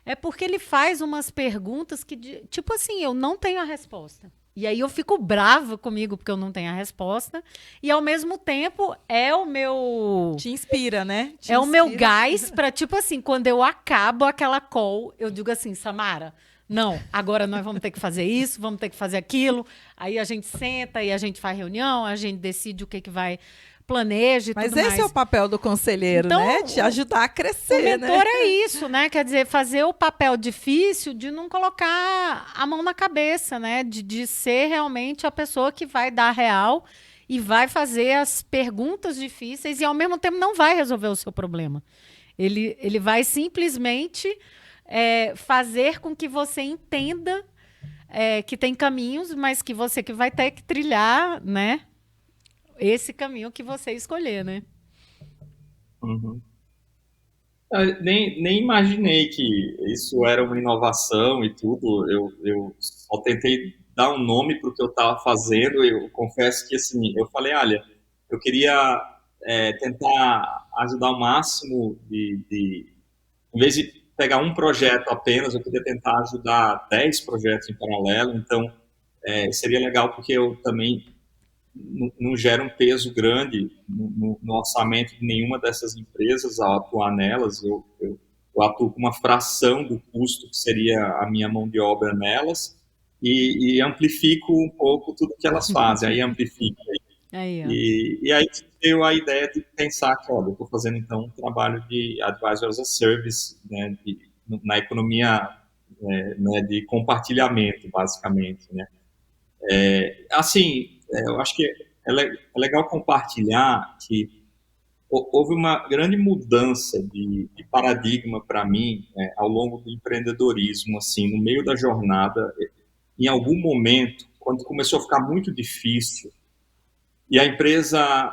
É porque ele faz umas perguntas que, tipo assim, eu não tenho a resposta. E aí eu fico brava comigo porque eu não tenho a resposta. E, ao mesmo tempo, é o meu... Te inspira, né? O meu gás para, tipo assim, quando eu acabo aquela call, eu digo assim, Samara, não, agora nós vamos ter que fazer isso, vamos ter que fazer aquilo. Aí a gente senta e a gente faz reunião, a gente decide o que vai... planeja e tudo mais. Mas esse é o papel do conselheiro, então, né? Te ajudar a crescer, o mentor, né? É isso, né? Quer dizer, fazer o papel difícil de não colocar a mão na cabeça, né? De ser realmente a pessoa que vai dar real e vai fazer as perguntas difíceis e, ao mesmo tempo, não vai resolver o seu problema. Ele vai simplesmente fazer com que você entenda que tem caminhos, mas que você que vai ter que trilhar, né? Esse caminho que você escolher, né? Uhum. Nem imaginei que isso era uma inovação e tudo. Eu só tentei dar um nome para o que eu estava fazendo. Eu confesso que, assim, eu falei, olha, eu queria tentar ajudar o máximo em vez de pegar um projeto apenas, eu queria tentar ajudar 10 projetos em paralelo. Então, seria legal porque eu também não gera um peso grande no orçamento de nenhuma dessas empresas ao atuar nelas. Eu atuo com uma fração do custo que seria a minha mão de obra nelas e amplifico um pouco tudo que elas fazem. Aí amplifico. E aí deu a ideia de pensar que, olha, eu estou fazendo então um trabalho de Advisor as a Service, né, na economia né, de compartilhamento, basicamente, né. Assim, eu acho que é legal compartilhar que houve uma grande mudança de paradigma para mim ao longo do empreendedorismo, assim, no meio da jornada, em algum momento, quando começou a ficar muito difícil, e a empresa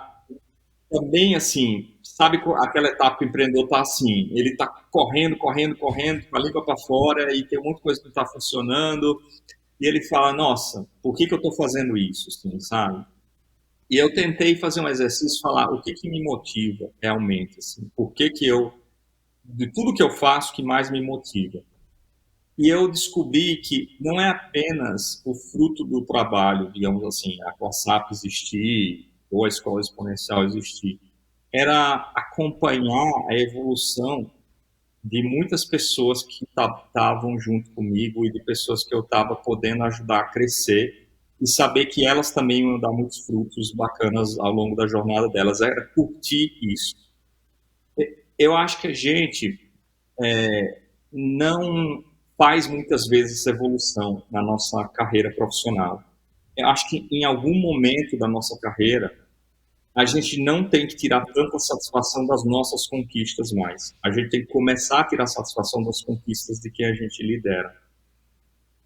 também, assim, sabe aquela etapa que o empreendedor está assim, ele está correndo, com a língua para fora, e tem um monte de coisa que não está funcionando, e ele fala, nossa, por que eu estou fazendo isso, assim, sabe? E eu tentei fazer um exercício, falar o que me motiva realmente, assim, por que eu, de tudo que eu faço, que mais me motiva. E eu descobri que não é apenas o fruto do trabalho, digamos assim, a ClaSap existir ou a Escola Exponencial existir, era acompanhar a evolução de muitas pessoas que estavam junto comigo e de pessoas que eu estava podendo ajudar a crescer e saber que elas também iam dar muitos frutos bacanas ao longo da jornada delas. Era curtir isso. Eu acho que a gente não faz muitas vezes essa evolução na nossa carreira profissional. Eu acho que em algum momento da nossa carreira, a gente não tem que tirar tanta satisfação das nossas conquistas mais. A gente tem que começar a tirar satisfação das conquistas de quem a gente lidera.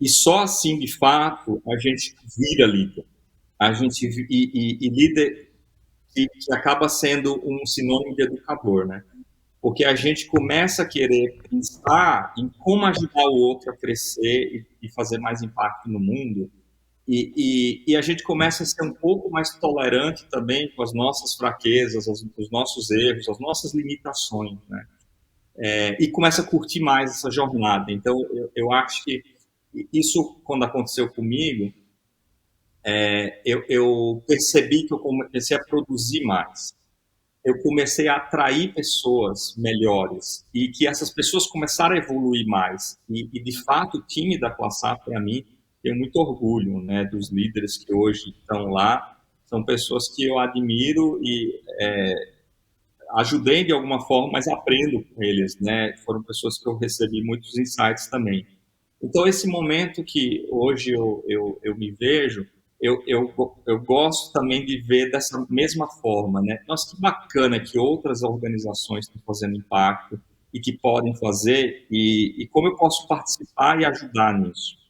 E só assim, de fato, a gente vira líder. A gente, e líder que acaba sendo um sinônimo de educador, né? Porque a gente começa a querer pensar em como ajudar o outro a crescer e fazer mais impacto no mundo, e a gente começa a ser um pouco mais tolerante também com as nossas fraquezas, os nossos erros, as nossas limitações, né? E começa a curtir mais essa jornada. Então, eu acho que isso, quando aconteceu comigo, eu percebi que eu comecei a produzir mais. Eu comecei a atrair pessoas melhores e que essas pessoas começaram a evoluir mais. E de fato, o time da ClaSap, para mim, tenho muito orgulho, né, dos líderes que hoje estão lá. São pessoas que eu admiro e ajudei de alguma forma, mas aprendo com eles, né? Foram pessoas que eu recebi muitos insights também. Então, esse momento que hoje eu me vejo, eu gosto também de ver dessa mesma forma, né? Nossa, que bacana que outras organizações estão fazendo impacto e que podem fazer, e como eu posso participar e ajudar nisso.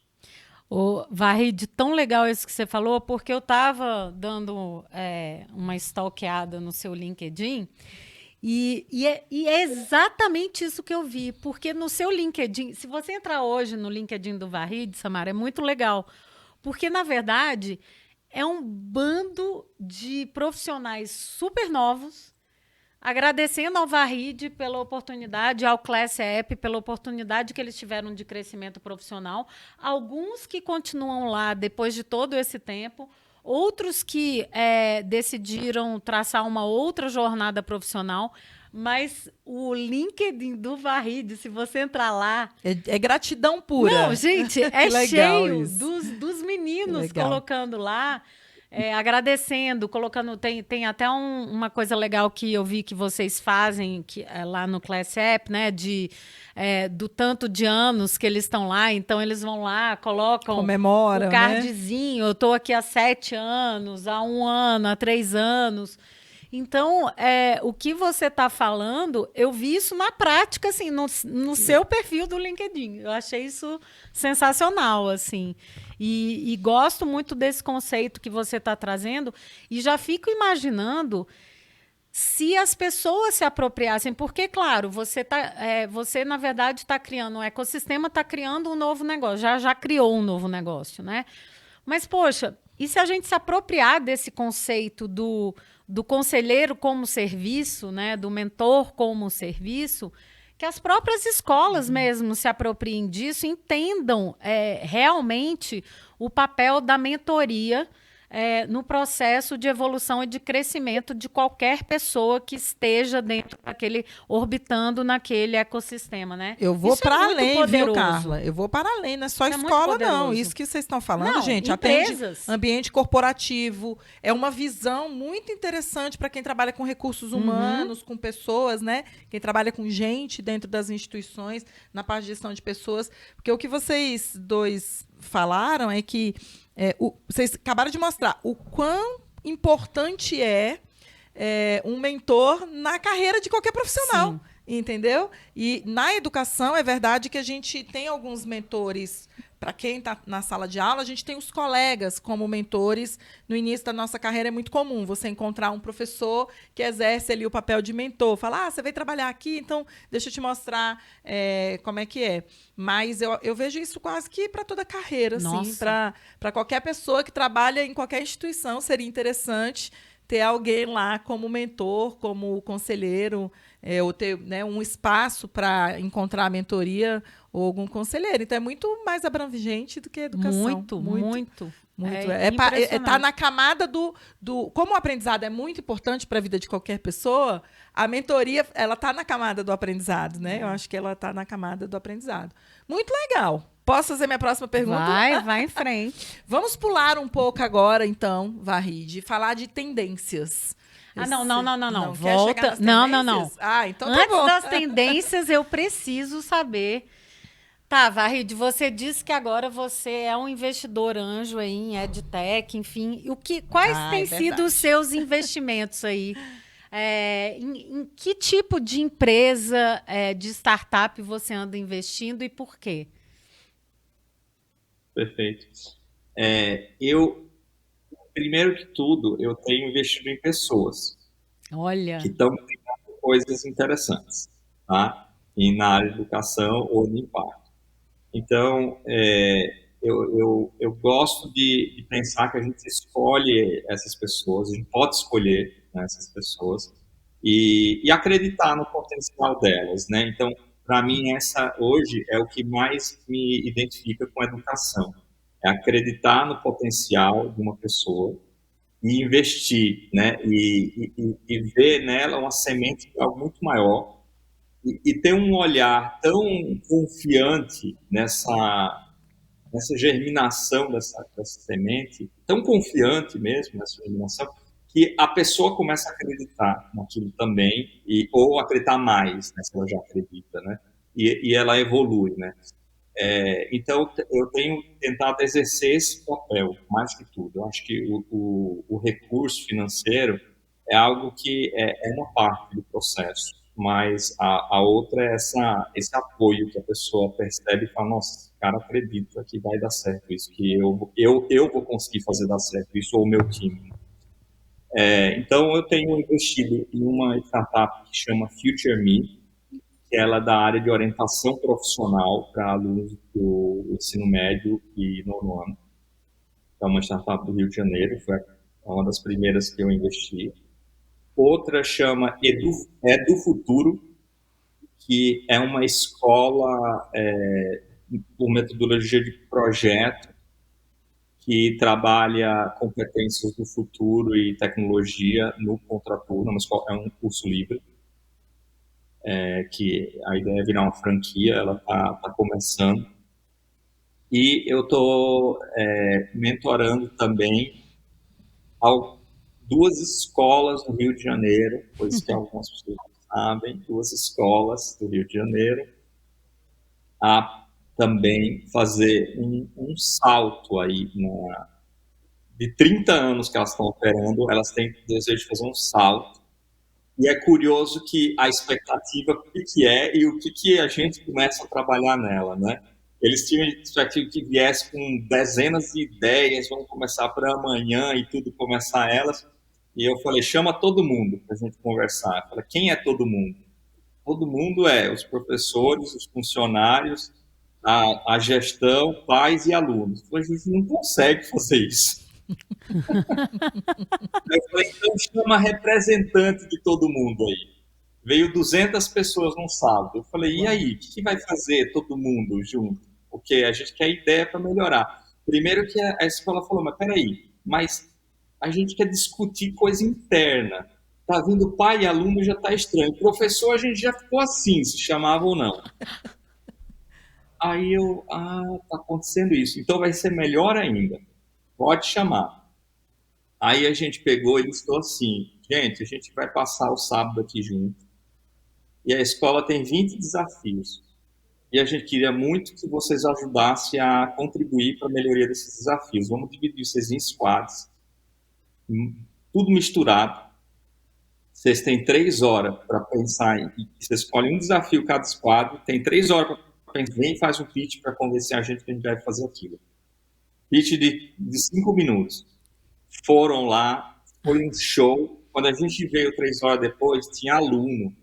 Ô, Vahid, tão legal isso que você falou, porque eu estava dando uma stalkeada no seu LinkedIn e é exatamente isso que eu vi, porque no seu LinkedIn, se você entrar hoje no LinkedIn do Vahid, Samara, é muito legal, porque, na verdade, é um bando de profissionais super novos, agradecendo ao Vahid pela oportunidade, ao ClassApp pela oportunidade que eles tiveram de crescimento profissional. Alguns que continuam lá depois de todo esse tempo, outros que decidiram traçar uma outra jornada profissional. Mas o LinkedIn do Vahid, se você entrar lá... É gratidão pura. Não, gente, é cheio dos meninos colocando lá... agradecendo, colocando... Tem até uma coisa legal que eu vi que vocês fazem lá no ClassApp, né? Do tanto de anos que eles estão lá. Então, eles vão lá, colocam comemoram, o cardzinho. Né? Eu estou aqui há 7 anos, há 1 ano, há 3 anos. Então, o que você está falando, eu vi isso na prática, assim, no seu perfil do LinkedIn. Eu achei isso sensacional, assim. E gosto muito desse conceito que você está trazendo e já fico imaginando se as pessoas se apropriassem, porque, claro, você na verdade, está criando um ecossistema, está criando um novo negócio, já criou um novo negócio, né? Mas, poxa, e se a gente se apropriar desse conceito do conselheiro como serviço, né, do mentor como serviço, que as próprias escolas mesmo se apropriem disso, entendam realmente o papel da mentoria no processo de evolução e de crescimento de qualquer pessoa que esteja orbitando naquele ecossistema, né? Eu vou para além, viu, Carla? Eu vou para além, não é só escola, não. Isso que vocês estão falando, gente, empresas. Atende ambiente corporativo. É uma visão muito interessante para quem trabalha com recursos humanos, com pessoas, né? Quem trabalha com gente dentro das instituições, na parte de gestão de pessoas. Porque o que vocês dois falaram é que vocês acabaram de mostrar o quão importante um mentor na carreira de qualquer profissional. Sim. Entendeu? E na educação é verdade que a gente tem alguns mentores. Para quem está na sala de aula, a gente tem os colegas como mentores. No início da nossa carreira é muito comum você encontrar um professor que exerce ali o papel de mentor. Fala, você veio trabalhar aqui, então deixa eu te mostrar como é que é. Mas eu vejo isso quase que para toda a carreira. Assim, para qualquer pessoa que trabalha em qualquer instituição, seria interessante ter alguém lá como mentor, como conselheiro, ou ter, né, um espaço para encontrar a mentoria ou algum conselheiro. Então, é muito mais abrangente do que a educação. Muito. Tá na camada do... Como o aprendizado é muito importante para a vida de qualquer pessoa, a mentoria, ela tá na camada do aprendizado, né? Eu acho que ela tá na camada do aprendizado. Muito legal. Posso fazer minha próxima pergunta? Vai em frente. Vamos pular um pouco agora, então, Varride, falar de tendências. Não. Volta. Não. Então tá bom. Antes das tendências, eu preciso saber. Tá, Varride, você disse que agora você é um investidor anjo aí em EdTech, enfim. Quais têm sido os seus investimentos aí? Em que tipo de empresa, de startup você anda investindo e por quê? Perfeito. Primeiro que tudo, eu tenho investido em pessoas. Olha. Que estão criando coisas interessantes, tá? E na área de educação ou de impacto. Então, eu gosto de pensar que a gente escolhe essas pessoas, a gente pode escolher, né, essas pessoas e acreditar no potencial delas, né? Então, para mim, essa hoje é o que mais me identifica com a educação. É acreditar no potencial de uma pessoa e investir, né? E ver nela uma semente de algo muito maior e ter um olhar tão confiante nessa germinação dessa semente, tão confiante mesmo nessa germinação, que a pessoa começa a acreditar naquilo também, ou acreditar mais, né, se ela já acredita, né? E ela evolui, né? Então, eu tenho tentado exercer esse papel, mais que tudo. Eu acho que o recurso financeiro é algo que é uma parte do processo, mas a outra é esse apoio que a pessoa percebe e fala, nossa, esse cara acredita que vai dar certo isso, que eu vou conseguir fazer dar certo isso, ou o meu time. Então, eu tenho investido em uma startup que chama Future Me, que ela é da área de orientação profissional para alunos do ensino médio e nono ano. É uma startup do Rio de Janeiro, foi uma das primeiras que eu investi. Outra chama Edu Futuro, que é uma escola por metodologia de projeto que trabalha competências do futuro e tecnologia no contraturno, é um curso livre, que a ideia é virar uma franquia, ela está começando. E eu estou mentorando também duas escolas no Rio de Janeiro, coisas que algumas pessoas não sabem, duas escolas do Rio de Janeiro, a também fazer um salto aí, de 30 anos que elas estão operando, elas têm desejo de fazer um salto. E é curioso que a expectativa, o que é e o que a gente começa a trabalhar nela, né? Eles tinham a expectativa que viesse com dezenas de ideias, vamos começar para amanhã e tudo começar elas. E eu falei, chama todo mundo para a gente conversar. Eu falei, quem é todo mundo? Todo mundo é os professores, os funcionários, a gestão, pais e alunos. Eu falei, a gente não consegue fazer isso. Eu falei, então chama representante de todo mundo aí. Veio 200 pessoas num sábado. Eu falei, e aí, o que vai fazer todo mundo junto? Porque a gente quer ideia para melhorar. Primeiro que a escola falou, mas peraí, mas a gente quer discutir coisa interna. Tá vindo pai e aluno, já tá estranho. Professor, a gente já ficou assim, se chamava ou não. Aí tá acontecendo isso. Então vai ser melhor ainda. Pode chamar. Aí a gente pegou e falou assim, gente, a gente vai passar o sábado aqui junto. E a escola tem 20 desafios. E a gente queria muito que vocês ajudassem a contribuir para a melhoria desses desafios. Vamos dividir vocês em squads, tudo misturado. Vocês têm 3 horas para pensar vocês escolhem um desafio cada squad, tem 3 horas para pensar, vem e faz um pitch para convencer a gente que a gente deve fazer aquilo. Pitch de 5 minutos. Foram lá, foi um show. Quando a gente veio 3 horas depois, tinha aluno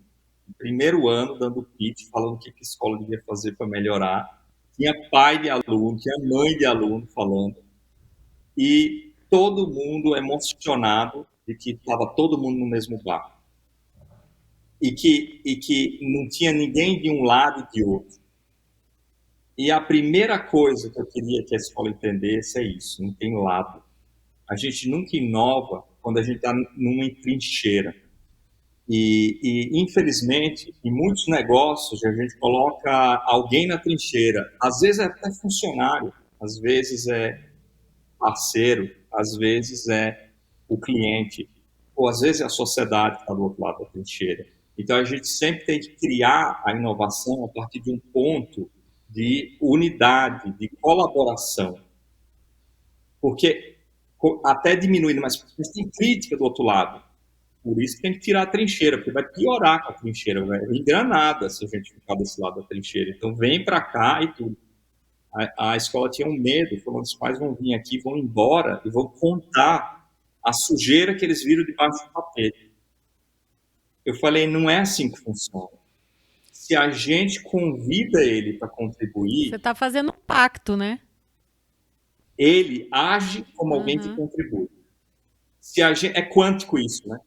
no primeiro ano dando pitch, falando o que a escola devia fazer para melhorar. Tinha pai de aluno, tinha mãe de aluno falando. E todo mundo emocionado de que estava todo mundo no mesmo barco. E que não tinha ninguém de um lado e de outro. E a primeira coisa que eu queria que a escola entendesse é isso, não tem lado. A gente nunca inova quando a gente está numa trincheira. Infelizmente, em muitos negócios, a gente coloca alguém na trincheira. Às vezes é até funcionário, às vezes é parceiro, às vezes é o cliente, ou às vezes é a sociedade que está do outro lado da trincheira. Então, a gente sempre tem que criar a inovação a partir de um ponto de unidade, de colaboração. Porque até diminuindo, mas tem crítica do outro lado. Por isso tem que tirar a trincheira, porque vai piorar com a trincheira, vai vir granada se a gente ficar desse lado da trincheira. Então, vem para cá e tudo. A escola tinha um medo, falando, os pais vão vir aqui, vão embora e vão contar a sujeira que eles viram debaixo do tapete. Eu falei, não é assim que funciona. Se a gente convida ele para contribuir... Você está fazendo um pacto, né? Ele age como alguém que contribui. Se a gente, é quântico isso, né?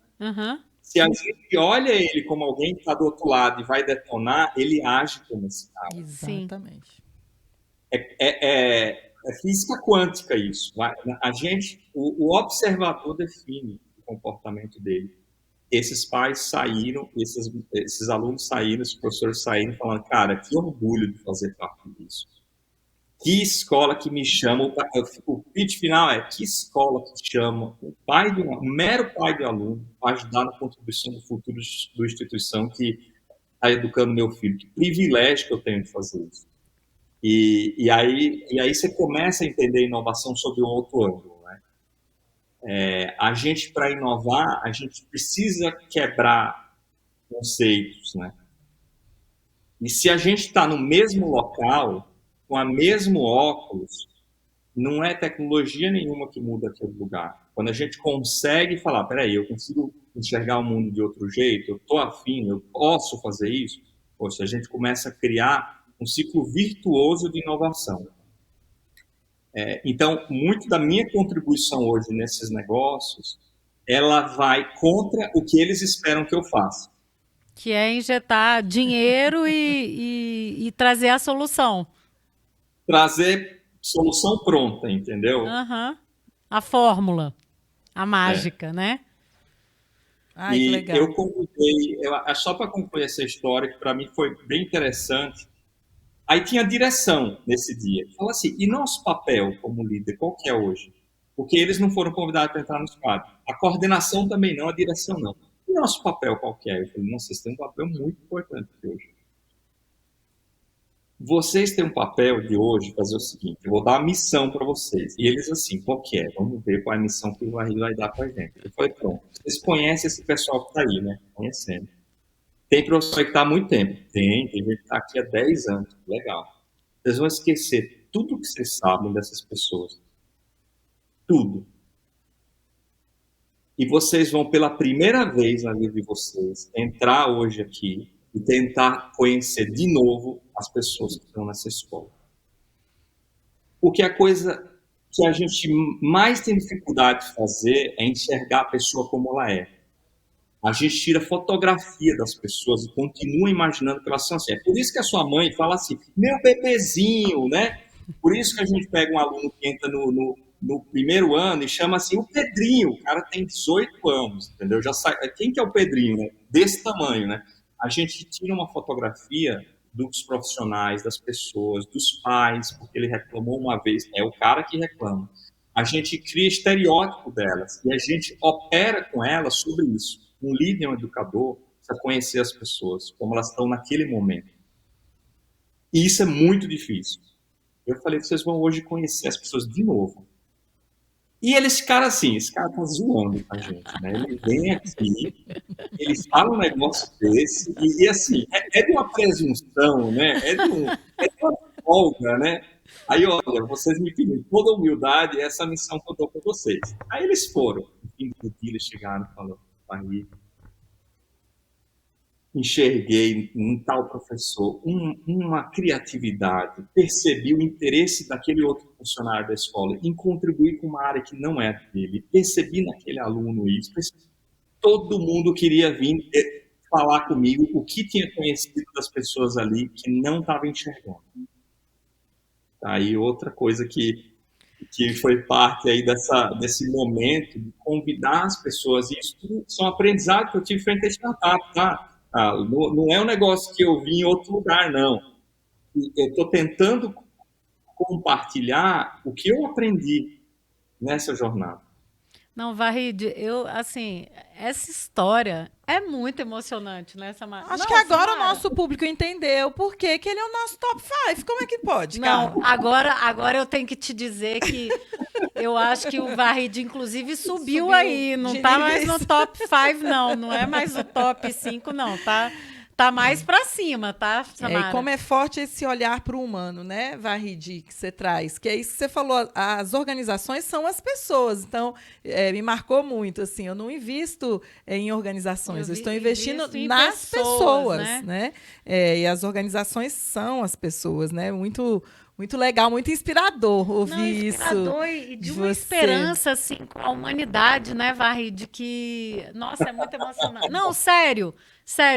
Se a gente olha ele como alguém que está do outro lado e vai detonar, ele age como esse cara. Exatamente. É física quântica isso. A gente, o observador define o comportamento dele. Esses pais saíram, esses alunos saíram, esses professores saíram falando, cara, que orgulho de fazer parte disso. Que escola que me chama, o pitch final é, que escola que chama o mero pai de aluno para ajudar na contribuição do futuro da instituição que está educando meu filho. Que privilégio que eu tenho de fazer isso. E aí você começa a entender a inovação sob um outro ângulo. Né? A gente, para inovar, a gente precisa quebrar conceitos. Né? E se a gente está no mesmo local, com o mesmo óculos, não é tecnologia nenhuma que muda aquele lugar. Quando a gente consegue falar, peraí, eu consigo enxergar o mundo de outro jeito, eu estou afim, eu posso fazer isso, poxa, a gente começa a criar um ciclo virtuoso de inovação. Então, muito da minha contribuição hoje nesses negócios, ela vai contra o que eles esperam que eu faça. Que é injetar dinheiro e trazer a solução. Trazer solução pronta, entendeu? A fórmula, a mágica, né? Ai, que legal. Eu convidei, só para concluir essa história, que para mim foi bem interessante. Aí tinha direção nesse dia. Fala assim, e nosso papel como líder, qual que é hoje? Porque eles não foram convidados para entrar nos quadros. A coordenação também não, a direção não. E nosso papel qual que é? Eu falei, nossa, vocês têm um papel muito importante hoje. Vocês têm um papel de hoje fazer o seguinte, eu vou dar uma missão para vocês. E eles assim, qual que é? Vamos ver qual é a missão que vai dar para a gente. Eu falei, pronto, vocês conhecem esse pessoal que está aí, né? Conhecendo. Tem professor que está há muito tempo? Tem gente que está aqui há 10 anos. Legal. Vocês vão esquecer tudo que vocês sabem dessas pessoas. Tudo. E vocês vão, pela primeira vez na vida de vocês, entrar hoje aqui e tentar conhecer de novo as pessoas que estão nessa escola. Porque a coisa que a gente mais tem dificuldade de fazer é enxergar a pessoa como ela é. A gente tira fotografia das pessoas e continua imaginando que elas são assim. É por isso que a sua mãe fala assim, meu bebezinho, né? Por isso que a gente pega um aluno que entra no primeiro ano e chama assim, o Pedrinho, o cara tem 18 anos, entendeu? Já sai... Quem que é o Pedrinho, né? Desse tamanho, né? A gente tira uma fotografia dos profissionais, das pessoas, dos pais, porque ele reclamou uma vez, é o cara que reclama. A gente cria estereótipo delas e a gente opera com elas sobre isso. Um líder, um educador, precisa conhecer as pessoas, como elas estão naquele momento. E isso é muito difícil. Eu falei, vocês vão hoje conhecer as pessoas de novo. E eles ficaram assim, esse cara tá zoando com a gente, né? Ele vem aqui, ele fala um negócio desse, e assim, é de uma presunção, né? É de uma folga, né? Aí, olha, vocês me pediram toda humildade, essa é a missão que eu dou para vocês. Aí eles foram. No fim do dia, eles chegaram e falaram, pai, enxerguei um tal professor, uma criatividade, percebi o interesse daquele outro funcionário da escola em contribuir com uma área que não é dele, percebi naquele aluno isso, todo mundo queria vir falar comigo o que tinha conhecido das pessoas ali que não estava enxergando. Aí outra coisa que foi parte aí desse momento de convidar as pessoas, e isso são aprendizados que eu tive frente a startup, tá? Não é um negócio que eu vi em outro lugar, não. Eu estou tentando compartilhar o que eu aprendi nessa jornada. Não, Vahid, assim, essa história é muito emocionante, né, Samara? Acho que agora o nosso público entendeu por que ele é o nosso top 5. Como é que pode, cara? Não, agora eu tenho que te dizer que eu acho que o Vahid, inclusive, subiu aí. Não tá mais no top 5, não. Não é mais o top 5, não, tá? Tá mais para cima, tá, Samara? E como é forte esse olhar para o humano, né, Vahid, que você traz. Que é isso que você falou, as organizações são as pessoas. Então, me marcou muito, assim, eu não invisto em organizações, eu estou investindo nas pessoas, né? E as organizações são as pessoas, né? Muito legal, muito inspirador ouvir isso. Inspirador e de uma esperança, assim, com a humanidade, né, Vahid, que, nossa, é muito emocionante. Não, sério,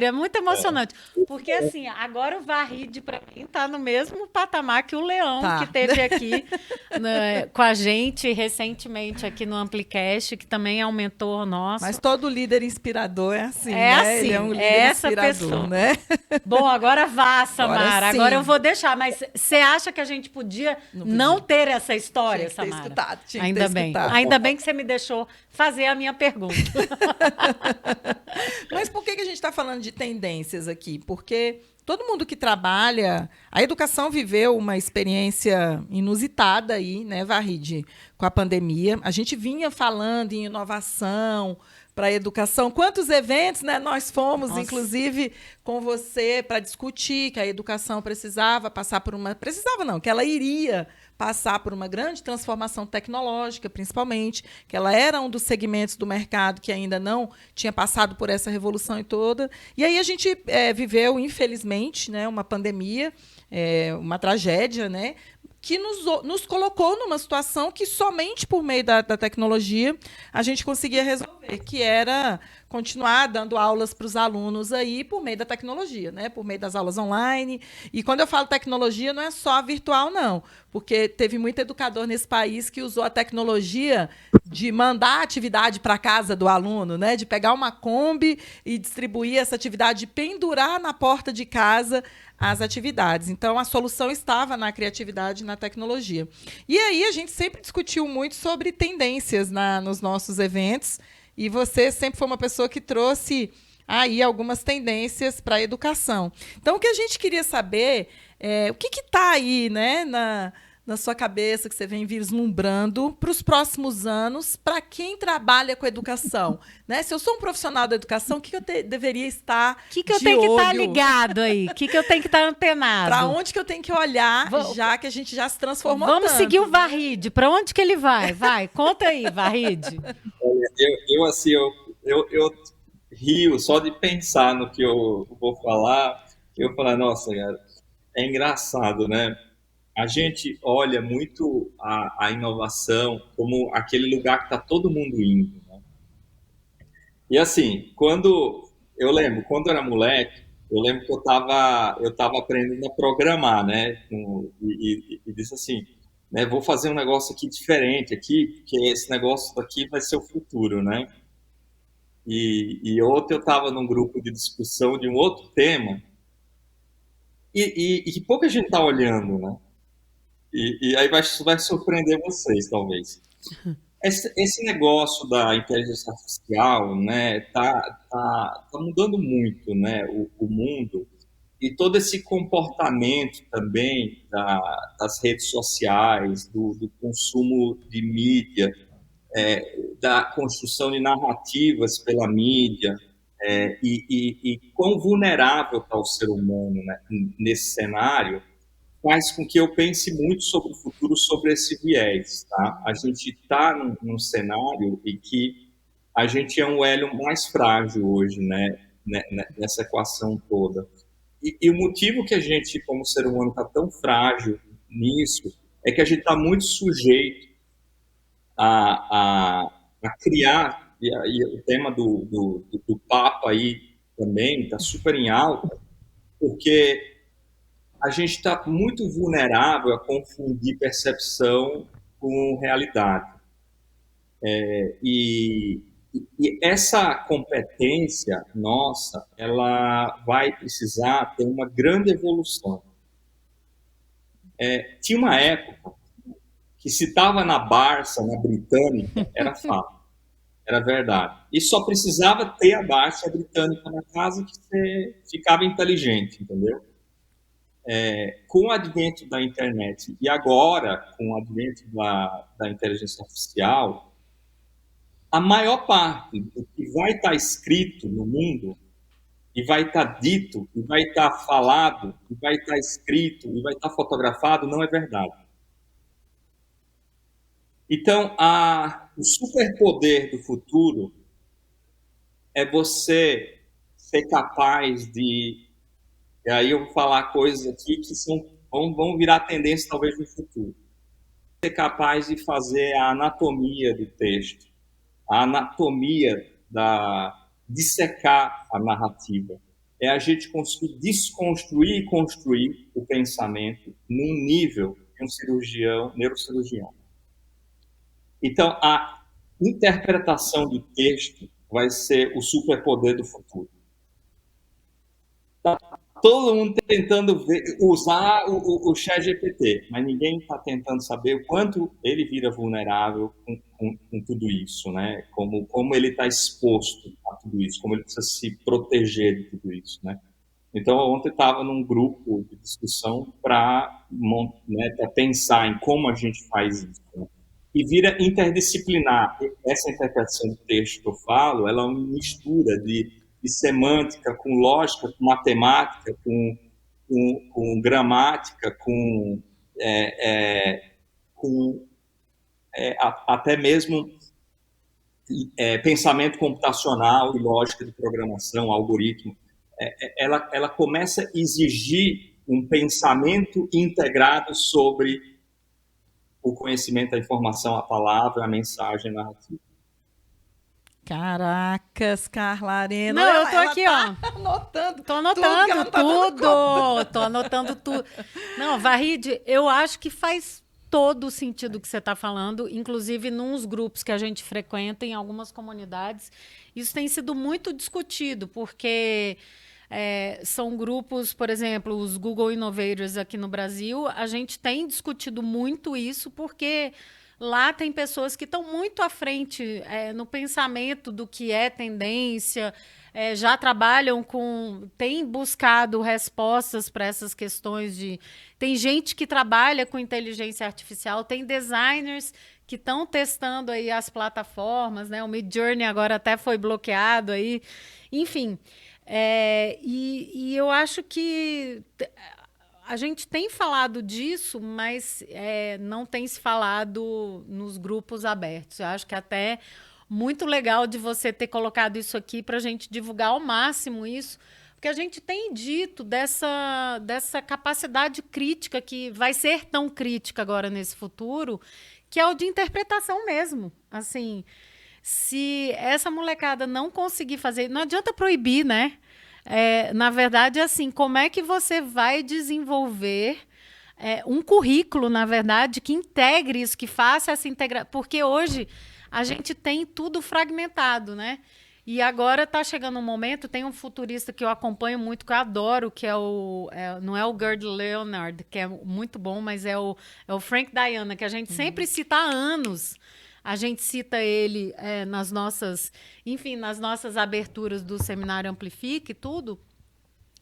é muito emocionante. Porque, assim, agora o Vahid, para mim, tá no mesmo patamar que o Leão, que esteve aqui né, com a gente recentemente aqui no Amplicast, que também é um mentor nosso. Mas todo líder inspirador é assim, né? Assim, ele é um líder inspirador, pessoa. Né? Bom, agora vá, Samara. Agora eu vou deixar. Mas você acha que a gente podia não ter essa história, Samara? Ainda bem que você me deixou fazer a minha pergunta. Mas por que a gente está falando de tendências aqui? Porque todo mundo que trabalha, a educação viveu uma experiência inusitada aí, né, Vahid, com a pandemia. A gente vinha falando em inovação para a educação. Quantos eventos, né, nós fomos, inclusive, com você para discutir que a educação precisava passar por uma... Precisava não, que ela iria passar por uma grande transformação tecnológica, principalmente, que ela era um dos segmentos do mercado que ainda não tinha passado por essa revolução toda. E aí a gente viveu, infelizmente, né, uma pandemia, uma tragédia, né, que nos colocou numa situação que somente por meio da tecnologia a gente conseguia resolver, que era continuar dando aulas para os alunos aí por meio da tecnologia, né? Por meio das aulas online. E quando eu falo tecnologia, não é só virtual, não, porque teve muito educador nesse país que usou a tecnologia de mandar a atividade para a casa do aluno, né? De pegar uma Kombi e distribuir essa atividade, de pendurar na porta de casa as atividades. Então, a solução estava na criatividade e na tecnologia. E aí, a gente sempre discutiu muito sobre tendências nos nossos eventos, e você sempre foi uma pessoa que trouxe aí algumas tendências para a educação. Então, o que a gente queria saber é o que está aí, né, na sua cabeça, que você vem vislumbrando para os próximos anos, para quem trabalha com educação, né? Se eu sou um profissional da educação, o que eu deveria estar de olho? O que eu tenho que estar ligado aí? O que eu tenho que estar antenado? Para onde que eu tenho que olhar, já que a gente já se transformou Vamos tanto, seguir o Vahid. Para onde que ele vai? Vai, conta aí, Vahid. Eu rio só de pensar no que eu vou falar. Eu falo, nossa, cara, é engraçado, né? A gente olha muito a inovação como aquele lugar que está todo mundo indo, né? E assim, quando eu era moleque, eu lembro que eu tava aprendendo a programar, né? E disse assim, né? Vou fazer um negócio aqui diferente aqui, porque esse negócio daqui vai ser o futuro, né? E ontem eu estava num grupo de discussão de um outro tema e que pouca gente está olhando, né? E aí vai surpreender vocês, talvez. Esse negócio da inteligência artificial, né, tá mudando muito, né, o mundo, e todo esse comportamento também das redes sociais, do consumo de mídia, da construção de narrativas pela mídia, e quão vulnerável está o ser humano, né, nesse cenário, faz com que eu pense muito sobre o futuro, sobre esse viés, tá? A gente está num cenário em que a gente é um elo mais frágil hoje, né? nessa equação toda. E o motivo que a gente, como ser humano, está tão frágil nisso é que a gente está muito sujeito a criar, e o tema do Papa aí também está super em alta, porque a gente está muito vulnerável a confundir percepção com realidade. E essa competência nossa, ela vai precisar ter uma grande evolução. Tinha uma época que se estava na Barça, na Britânica, era fato, era verdade. E só precisava ter a Barça Britânica na casa que você ficava inteligente, entendeu? Com o advento da internet e agora com o advento da inteligência artificial, a maior parte do que vai estar escrito no mundo e vai estar dito, e vai estar falado, e vai estar escrito, e vai estar fotografado, não é verdade. Então, o superpoder do futuro é você ser capaz de... E aí eu vou falar coisas aqui que vão virar tendência talvez no futuro. Ser capaz de fazer a anatomia do texto, a anatomia dissecar a narrativa. É a gente conseguir desconstruir e construir o pensamento num nível de um neurocirurgião. Então, a interpretação do texto vai ser o superpoder do futuro. Tá todo mundo tentando usar o ChatGPT, mas ninguém está tentando saber o quanto ele vira vulnerável com tudo isso, né? Como ele está exposto a tudo isso, como ele precisa se proteger de tudo isso, né? Então, ontem estava num grupo de discussão para pensar em como a gente faz isso, né? E vira interdisciplinar. Essa interpretação do texto que eu falo, ela é uma mistura de semântica, com lógica, com matemática, com gramática, até mesmo pensamento computacional e lógica de programação, algoritmo. Ela começa a exigir um pensamento integrado sobre o conhecimento, a informação, a palavra, a mensagem, a narrativa. Caracas, Carla Arena. Não, eu tô aqui, tá ó. Anotando. Tô anotando tudo. Tô anotando tudo. Não, Vahid, eu acho que faz todo o sentido o que você está falando, inclusive nos grupos que a gente frequenta, em algumas comunidades. Isso tem sido muito discutido, porque são grupos, por exemplo, os Google Innovators aqui no Brasil, a gente tem discutido muito isso, porque lá tem pessoas que estão muito à frente no pensamento do que é tendência, já trabalham têm buscado respostas para essas questões Tem gente que trabalha com inteligência artificial, tem designers que estão testando aí as plataformas, né? O Midjourney agora até foi bloqueado aí. Enfim, e eu acho que... A gente tem falado disso, mas não tem se falado nos grupos abertos. Eu acho que até muito legal de você ter colocado isso aqui para a gente divulgar ao máximo isso, porque a gente tem dito dessa capacidade crítica que vai ser tão crítica agora nesse futuro, que é o de interpretação mesmo. Assim, se essa molecada não conseguir fazer... Não adianta proibir, né? Na verdade, assim, como é que você vai desenvolver um currículo, na verdade, que integre isso, que faça essa integração? Porque hoje a gente tem tudo fragmentado, né? E agora está chegando um momento, tem um futurista que eu acompanho muito, que eu adoro, que não é o Gerd Leonard, que é muito bom, mas é o Frank Diana, que a gente sempre cita há anos. A gente cita ele nas nossas aberturas do Seminário Amplifica e tudo,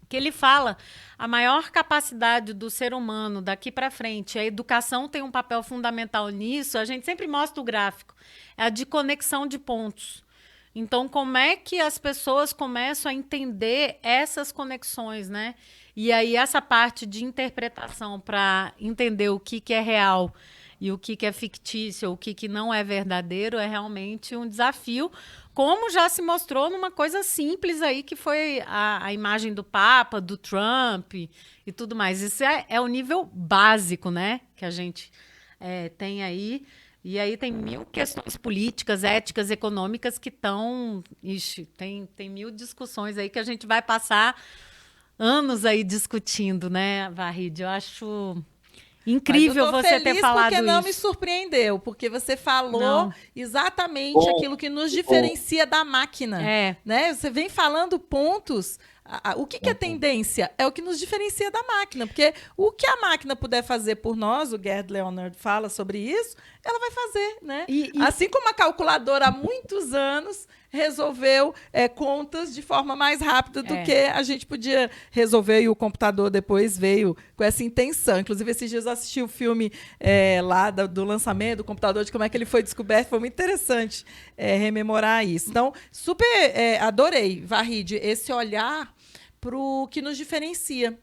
que ele fala a maior capacidade do ser humano daqui para frente, a educação tem um papel fundamental nisso, a gente sempre mostra o gráfico, é a de conexão de pontos. Então, como é que as pessoas começam a entender essas conexões, né? E aí, essa parte de interpretação para entender o que é real e o que é fictício, o que não é verdadeiro, é realmente um desafio, como já se mostrou numa coisa simples aí, que foi a imagem do Papa, do Trump e tudo mais. Isso é o nível básico, né, que a gente tem aí. E aí tem mil questões políticas, éticas, econômicas que estão... Tem mil discussões aí que a gente vai passar anos aí discutindo, né, Vahid? Eu acho incrível você ter falado isso. Porque não me surpreendeu, porque você falou exatamente aquilo que nos diferencia da máquina. Né? Você vem falando pontos... O que é tendência? É o que nos diferencia da máquina, porque o que a máquina puder fazer por nós, o Gerd Leonard fala sobre isso, ela vai fazer, né? Assim como a calculadora há muitos anos resolveu contas de forma mais rápida do que a gente podia resolver, e o computador depois veio com essa intenção. Inclusive, esses dias eu assisti o filme lá do lançamento do computador, de como é que ele foi descoberto, foi muito interessante rememorar isso. Então, super adorei, Vahid, esse olhar para o que nos diferencia,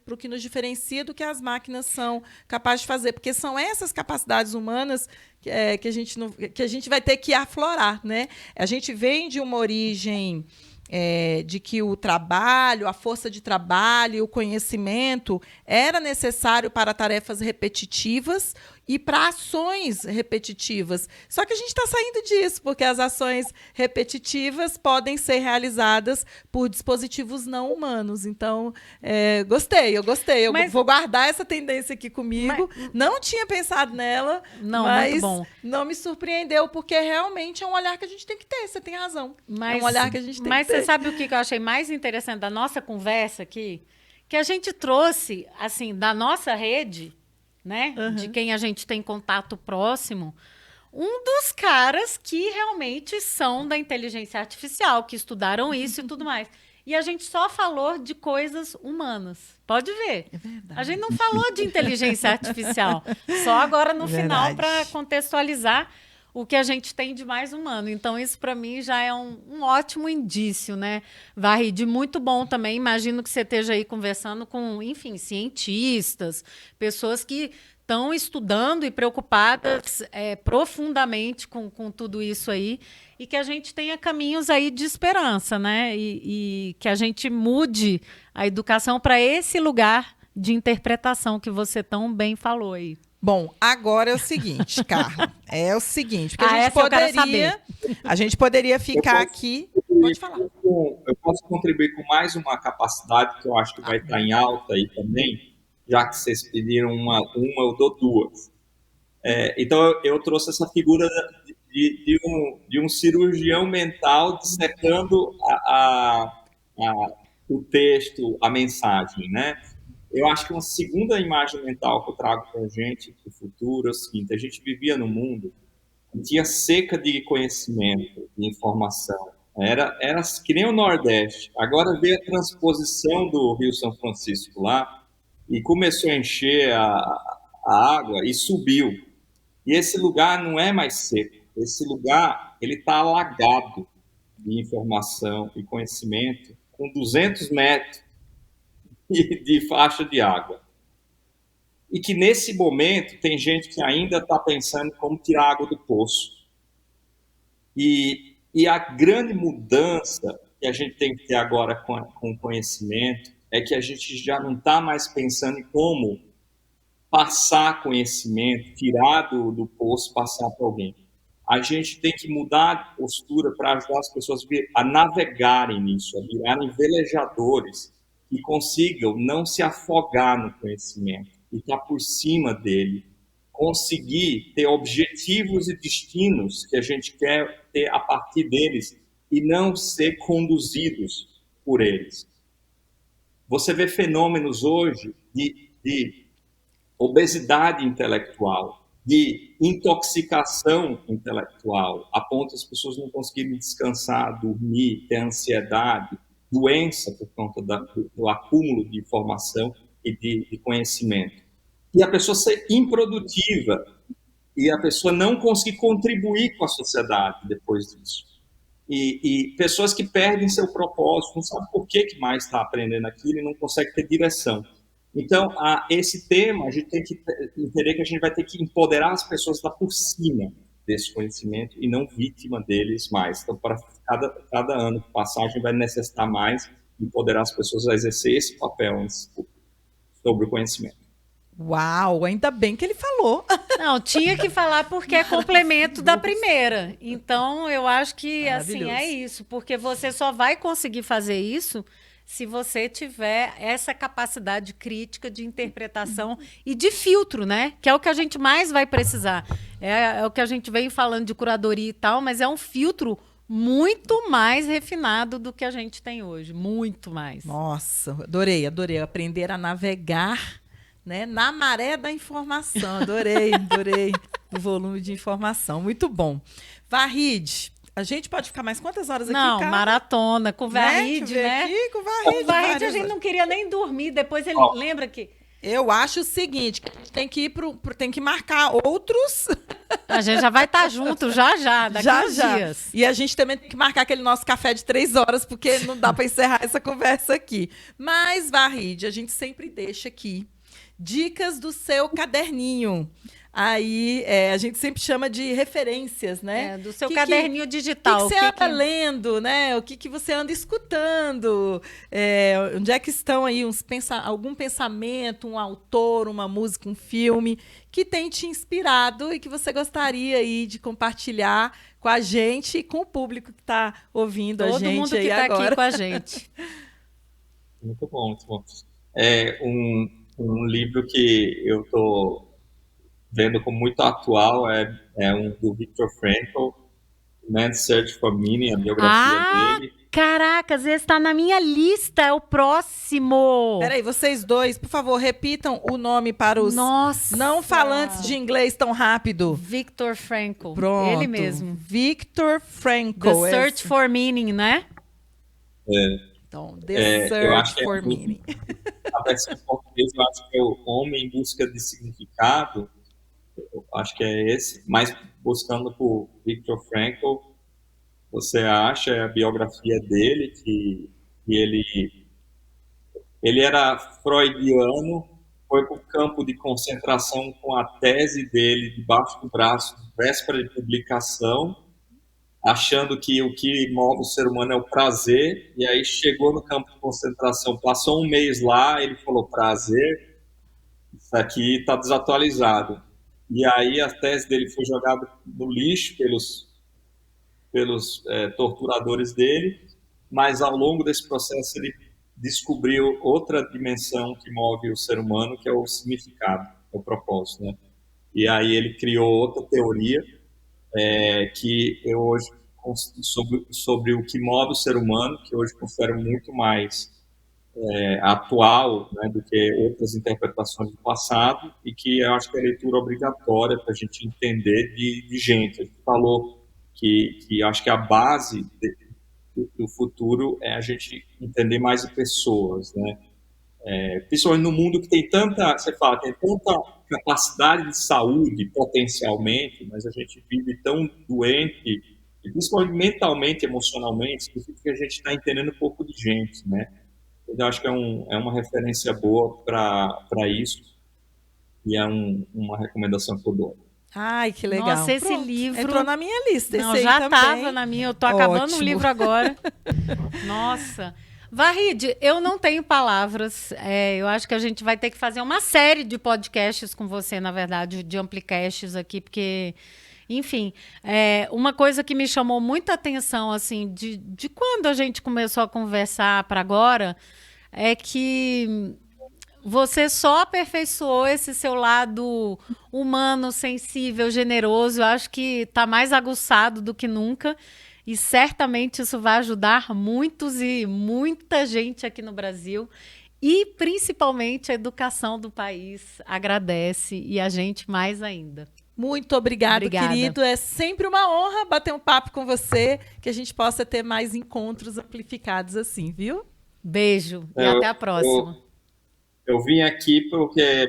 do que as máquinas são capazes de fazer, porque são essas capacidades humanas que a gente vai ter que aflorar, né? A gente vem de uma origem de que o trabalho, a força de trabalho e o conhecimento era necessário para tarefas repetitivas e para ações repetitivas. Só que a gente está saindo disso, porque as ações repetitivas podem ser realizadas por dispositivos não humanos. Então, eu gostei. Eu vou guardar essa tendência aqui comigo. Não tinha pensado nela, mas muito bom. Não me surpreendeu, porque realmente é um olhar que a gente tem que ter. Você tem razão. É um olhar que a gente tem que ter. Mas você sabe o que eu achei mais interessante da nossa conversa aqui? Que a gente trouxe, assim, da nossa rede, né? De quem a gente tem contato próximo, um dos caras que realmente são da inteligência artificial, que estudaram isso e tudo mais. E a gente só falou de coisas humanas. Pode ver. É verdade. A gente não falou de inteligência artificial. Só agora no final, para contextualizar o que a gente tem de mais humano. Então, isso para mim já é um ótimo indício, né, Vahid? Muito bom também. Imagino que você esteja aí conversando com, enfim, cientistas, pessoas que estão estudando e preocupadas profundamente com tudo isso aí, e que a gente tenha caminhos aí de esperança, né? E que a gente mude a educação para esse lugar de interpretação que você tão bem falou aí. Bom, agora é o seguinte, Carla. Porque a gente poderia ficar aqui... Pode falar. Eu posso contribuir com mais uma capacidade que eu acho que vai estar em alta aí também, já que vocês pediram uma eu dou duas. Então, eu trouxe essa figura de um cirurgião mental dissecando o texto, a mensagem, né? Eu acho que uma segunda imagem mental que eu trago para a gente para o futuro é o seguinte: a gente vivia num mundo que tinha seca de conhecimento, de informação. Era que nem o Nordeste. Agora veio a transposição do Rio São Francisco lá e começou a encher a água e subiu. E esse lugar não é mais seco. Esse lugar ele está alagado de informação e conhecimento com 200 metros de faixa de água. E que nesse momento tem gente que ainda está pensando em como tirar água do poço. E a grande mudança que a gente tem que ter agora com o conhecimento é que a gente já não está mais pensando em como passar conhecimento, tirar do poço, passar para alguém. A gente tem que mudar a postura para ajudar as pessoas a navegarem nisso, a virarem velejadores que consigam não se afogar no conhecimento e estar por cima dele, conseguir ter objetivos e destinos que a gente quer ter a partir deles e não ser conduzidos por eles. Você vê fenômenos hoje de obesidade intelectual, de intoxicação intelectual, a ponto de as pessoas não conseguirem descansar, dormir, ter ansiedade, doença por conta do acúmulo de informação e de conhecimento. E a pessoa ser improdutiva e a pessoa não conseguir contribuir com a sociedade depois disso. E pessoas que perdem seu propósito, não sabem por que mais está aprendendo aquilo e não consegue ter direção. Então, esse tema, a gente tem que entender que a gente vai ter que empoderar as pessoas lá por cima desse conhecimento e não vítima deles mais. Então, para cada ano que passar, a gente vai necessitar mais empoderar as pessoas a exercer esse papel sobre o conhecimento. Uau, ainda bem que ele falou. Não, tinha que falar porque é complemento da primeira. Então, eu acho que assim é isso, porque você só vai conseguir fazer isso se você tiver essa capacidade crítica de interpretação e de filtro, né? Que é o que a gente mais vai precisar. É o que a gente vem falando de curadoria e tal, mas é um filtro muito mais refinado do que a gente tem hoje. Muito mais. Nossa, adorei. Aprender a navegar, né, na maré da informação. Adorei o volume de informação. Muito bom. Vahid, a gente pode ficar mais quantas horas aqui, Não, cara? maratona, com Vahid, né? Aqui, com o Vahid a gente não queria nem dormir. Depois ele lembra que... Eu acho o seguinte, tem que ir tem que marcar outros. A gente já vai estar junto já, daqui uns dias. E a gente também tem que marcar aquele nosso café de 3 horas, porque não dá para encerrar essa conversa aqui. Mas, Vahid, a gente sempre deixa aqui dicas do seu caderninho. Aí a gente sempre chama de referências, né? Do seu caderninho digital. O que você anda lendo, né? O que você anda escutando? Onde é que estão aí algum pensamento, um autor, uma música, um filme que tem te inspirado e que você gostaria aí de compartilhar com a gente e com o público que está ouvindo a gente aí agora. Todo mundo que está aqui com a gente. Muito bom, muito bom. Um livro que eu estou vendo como muito atual é um do Viktor Frankl, Man's Search for Meaning, a biografia dele. Caracas, esse está na minha lista, é o próximo. Peraí, vocês dois, por favor, repitam o nome para os não falantes de inglês tão rápido. Viktor Frankl. Pronto. Ele mesmo. Viktor Frankl. The Search for Meaning, né? Então, The Search for Meaning. A versão em português, eu acho que é o Homem em Busca de Significado. Eu acho que é esse, mas buscando por Viktor Frankl, você acha a biografia dele, que ele era freudiano, foi para o campo de concentração com a tese dele debaixo do braço, véspera de publicação, achando que o que move o ser humano é o prazer, e aí chegou no campo de concentração, passou um mês lá, ele falou, prazer, isso aqui está desatualizado. E aí a tese dele foi jogada no lixo pelos torturadores dele, mas ao longo desse processo ele descobriu outra dimensão que move o ser humano, que é o significado, o propósito, né? E aí ele criou outra teoria que eu hoje sobre o que move o ser humano, que hoje considero muito mais atual, né, do que outras interpretações do passado, e que eu acho que é leitura obrigatória para a gente entender de gente. A gente falou que acho que a base do futuro é a gente entender mais de pessoas, né? Principalmente no mundo que tem tanta capacidade de saúde potencialmente, mas a gente vive tão doente, e principalmente mentalmente, emocionalmente, que a gente está entendendo um pouco de gente, né? Eu acho que é uma referência boa para isso e é uma recomendação que eu dou. Ai, que legal. Nossa, esse livro... Entrou na minha lista. Não, já estava na minha. Eu estou acabando o livro agora. Nossa. Vahid, eu não tenho palavras. Eu acho que a gente vai ter que fazer uma série de podcasts com você, na verdade, de amplicasts aqui, porque... Enfim, uma coisa que me chamou muita atenção, assim, de quando a gente começou a conversar para agora, é que você só aperfeiçoou esse seu lado humano, sensível, generoso. Eu acho que está mais aguçado do que nunca. E certamente isso vai ajudar muitos e muita gente aqui no Brasil. E principalmente a educação do país agradece e a gente mais ainda. Muito obrigada, querido. É sempre uma honra bater um papo com você, que a gente possa ter mais encontros amplificados assim, viu? Beijo e até a próxima. Eu vim aqui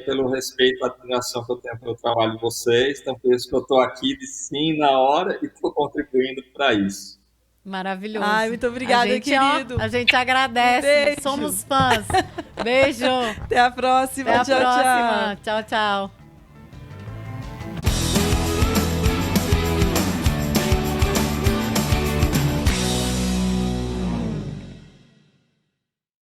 pelo respeito e admiração que eu tenho pelo trabalho de vocês, então por isso que eu estou aqui de sim na hora e estou contribuindo para isso. Maravilhoso. Ai, muito obrigada, querido. A gente agradece. Beijo. Somos fãs. Beijo. Até a próxima. Até a tchau, próxima. tchau. Tchau, tchau.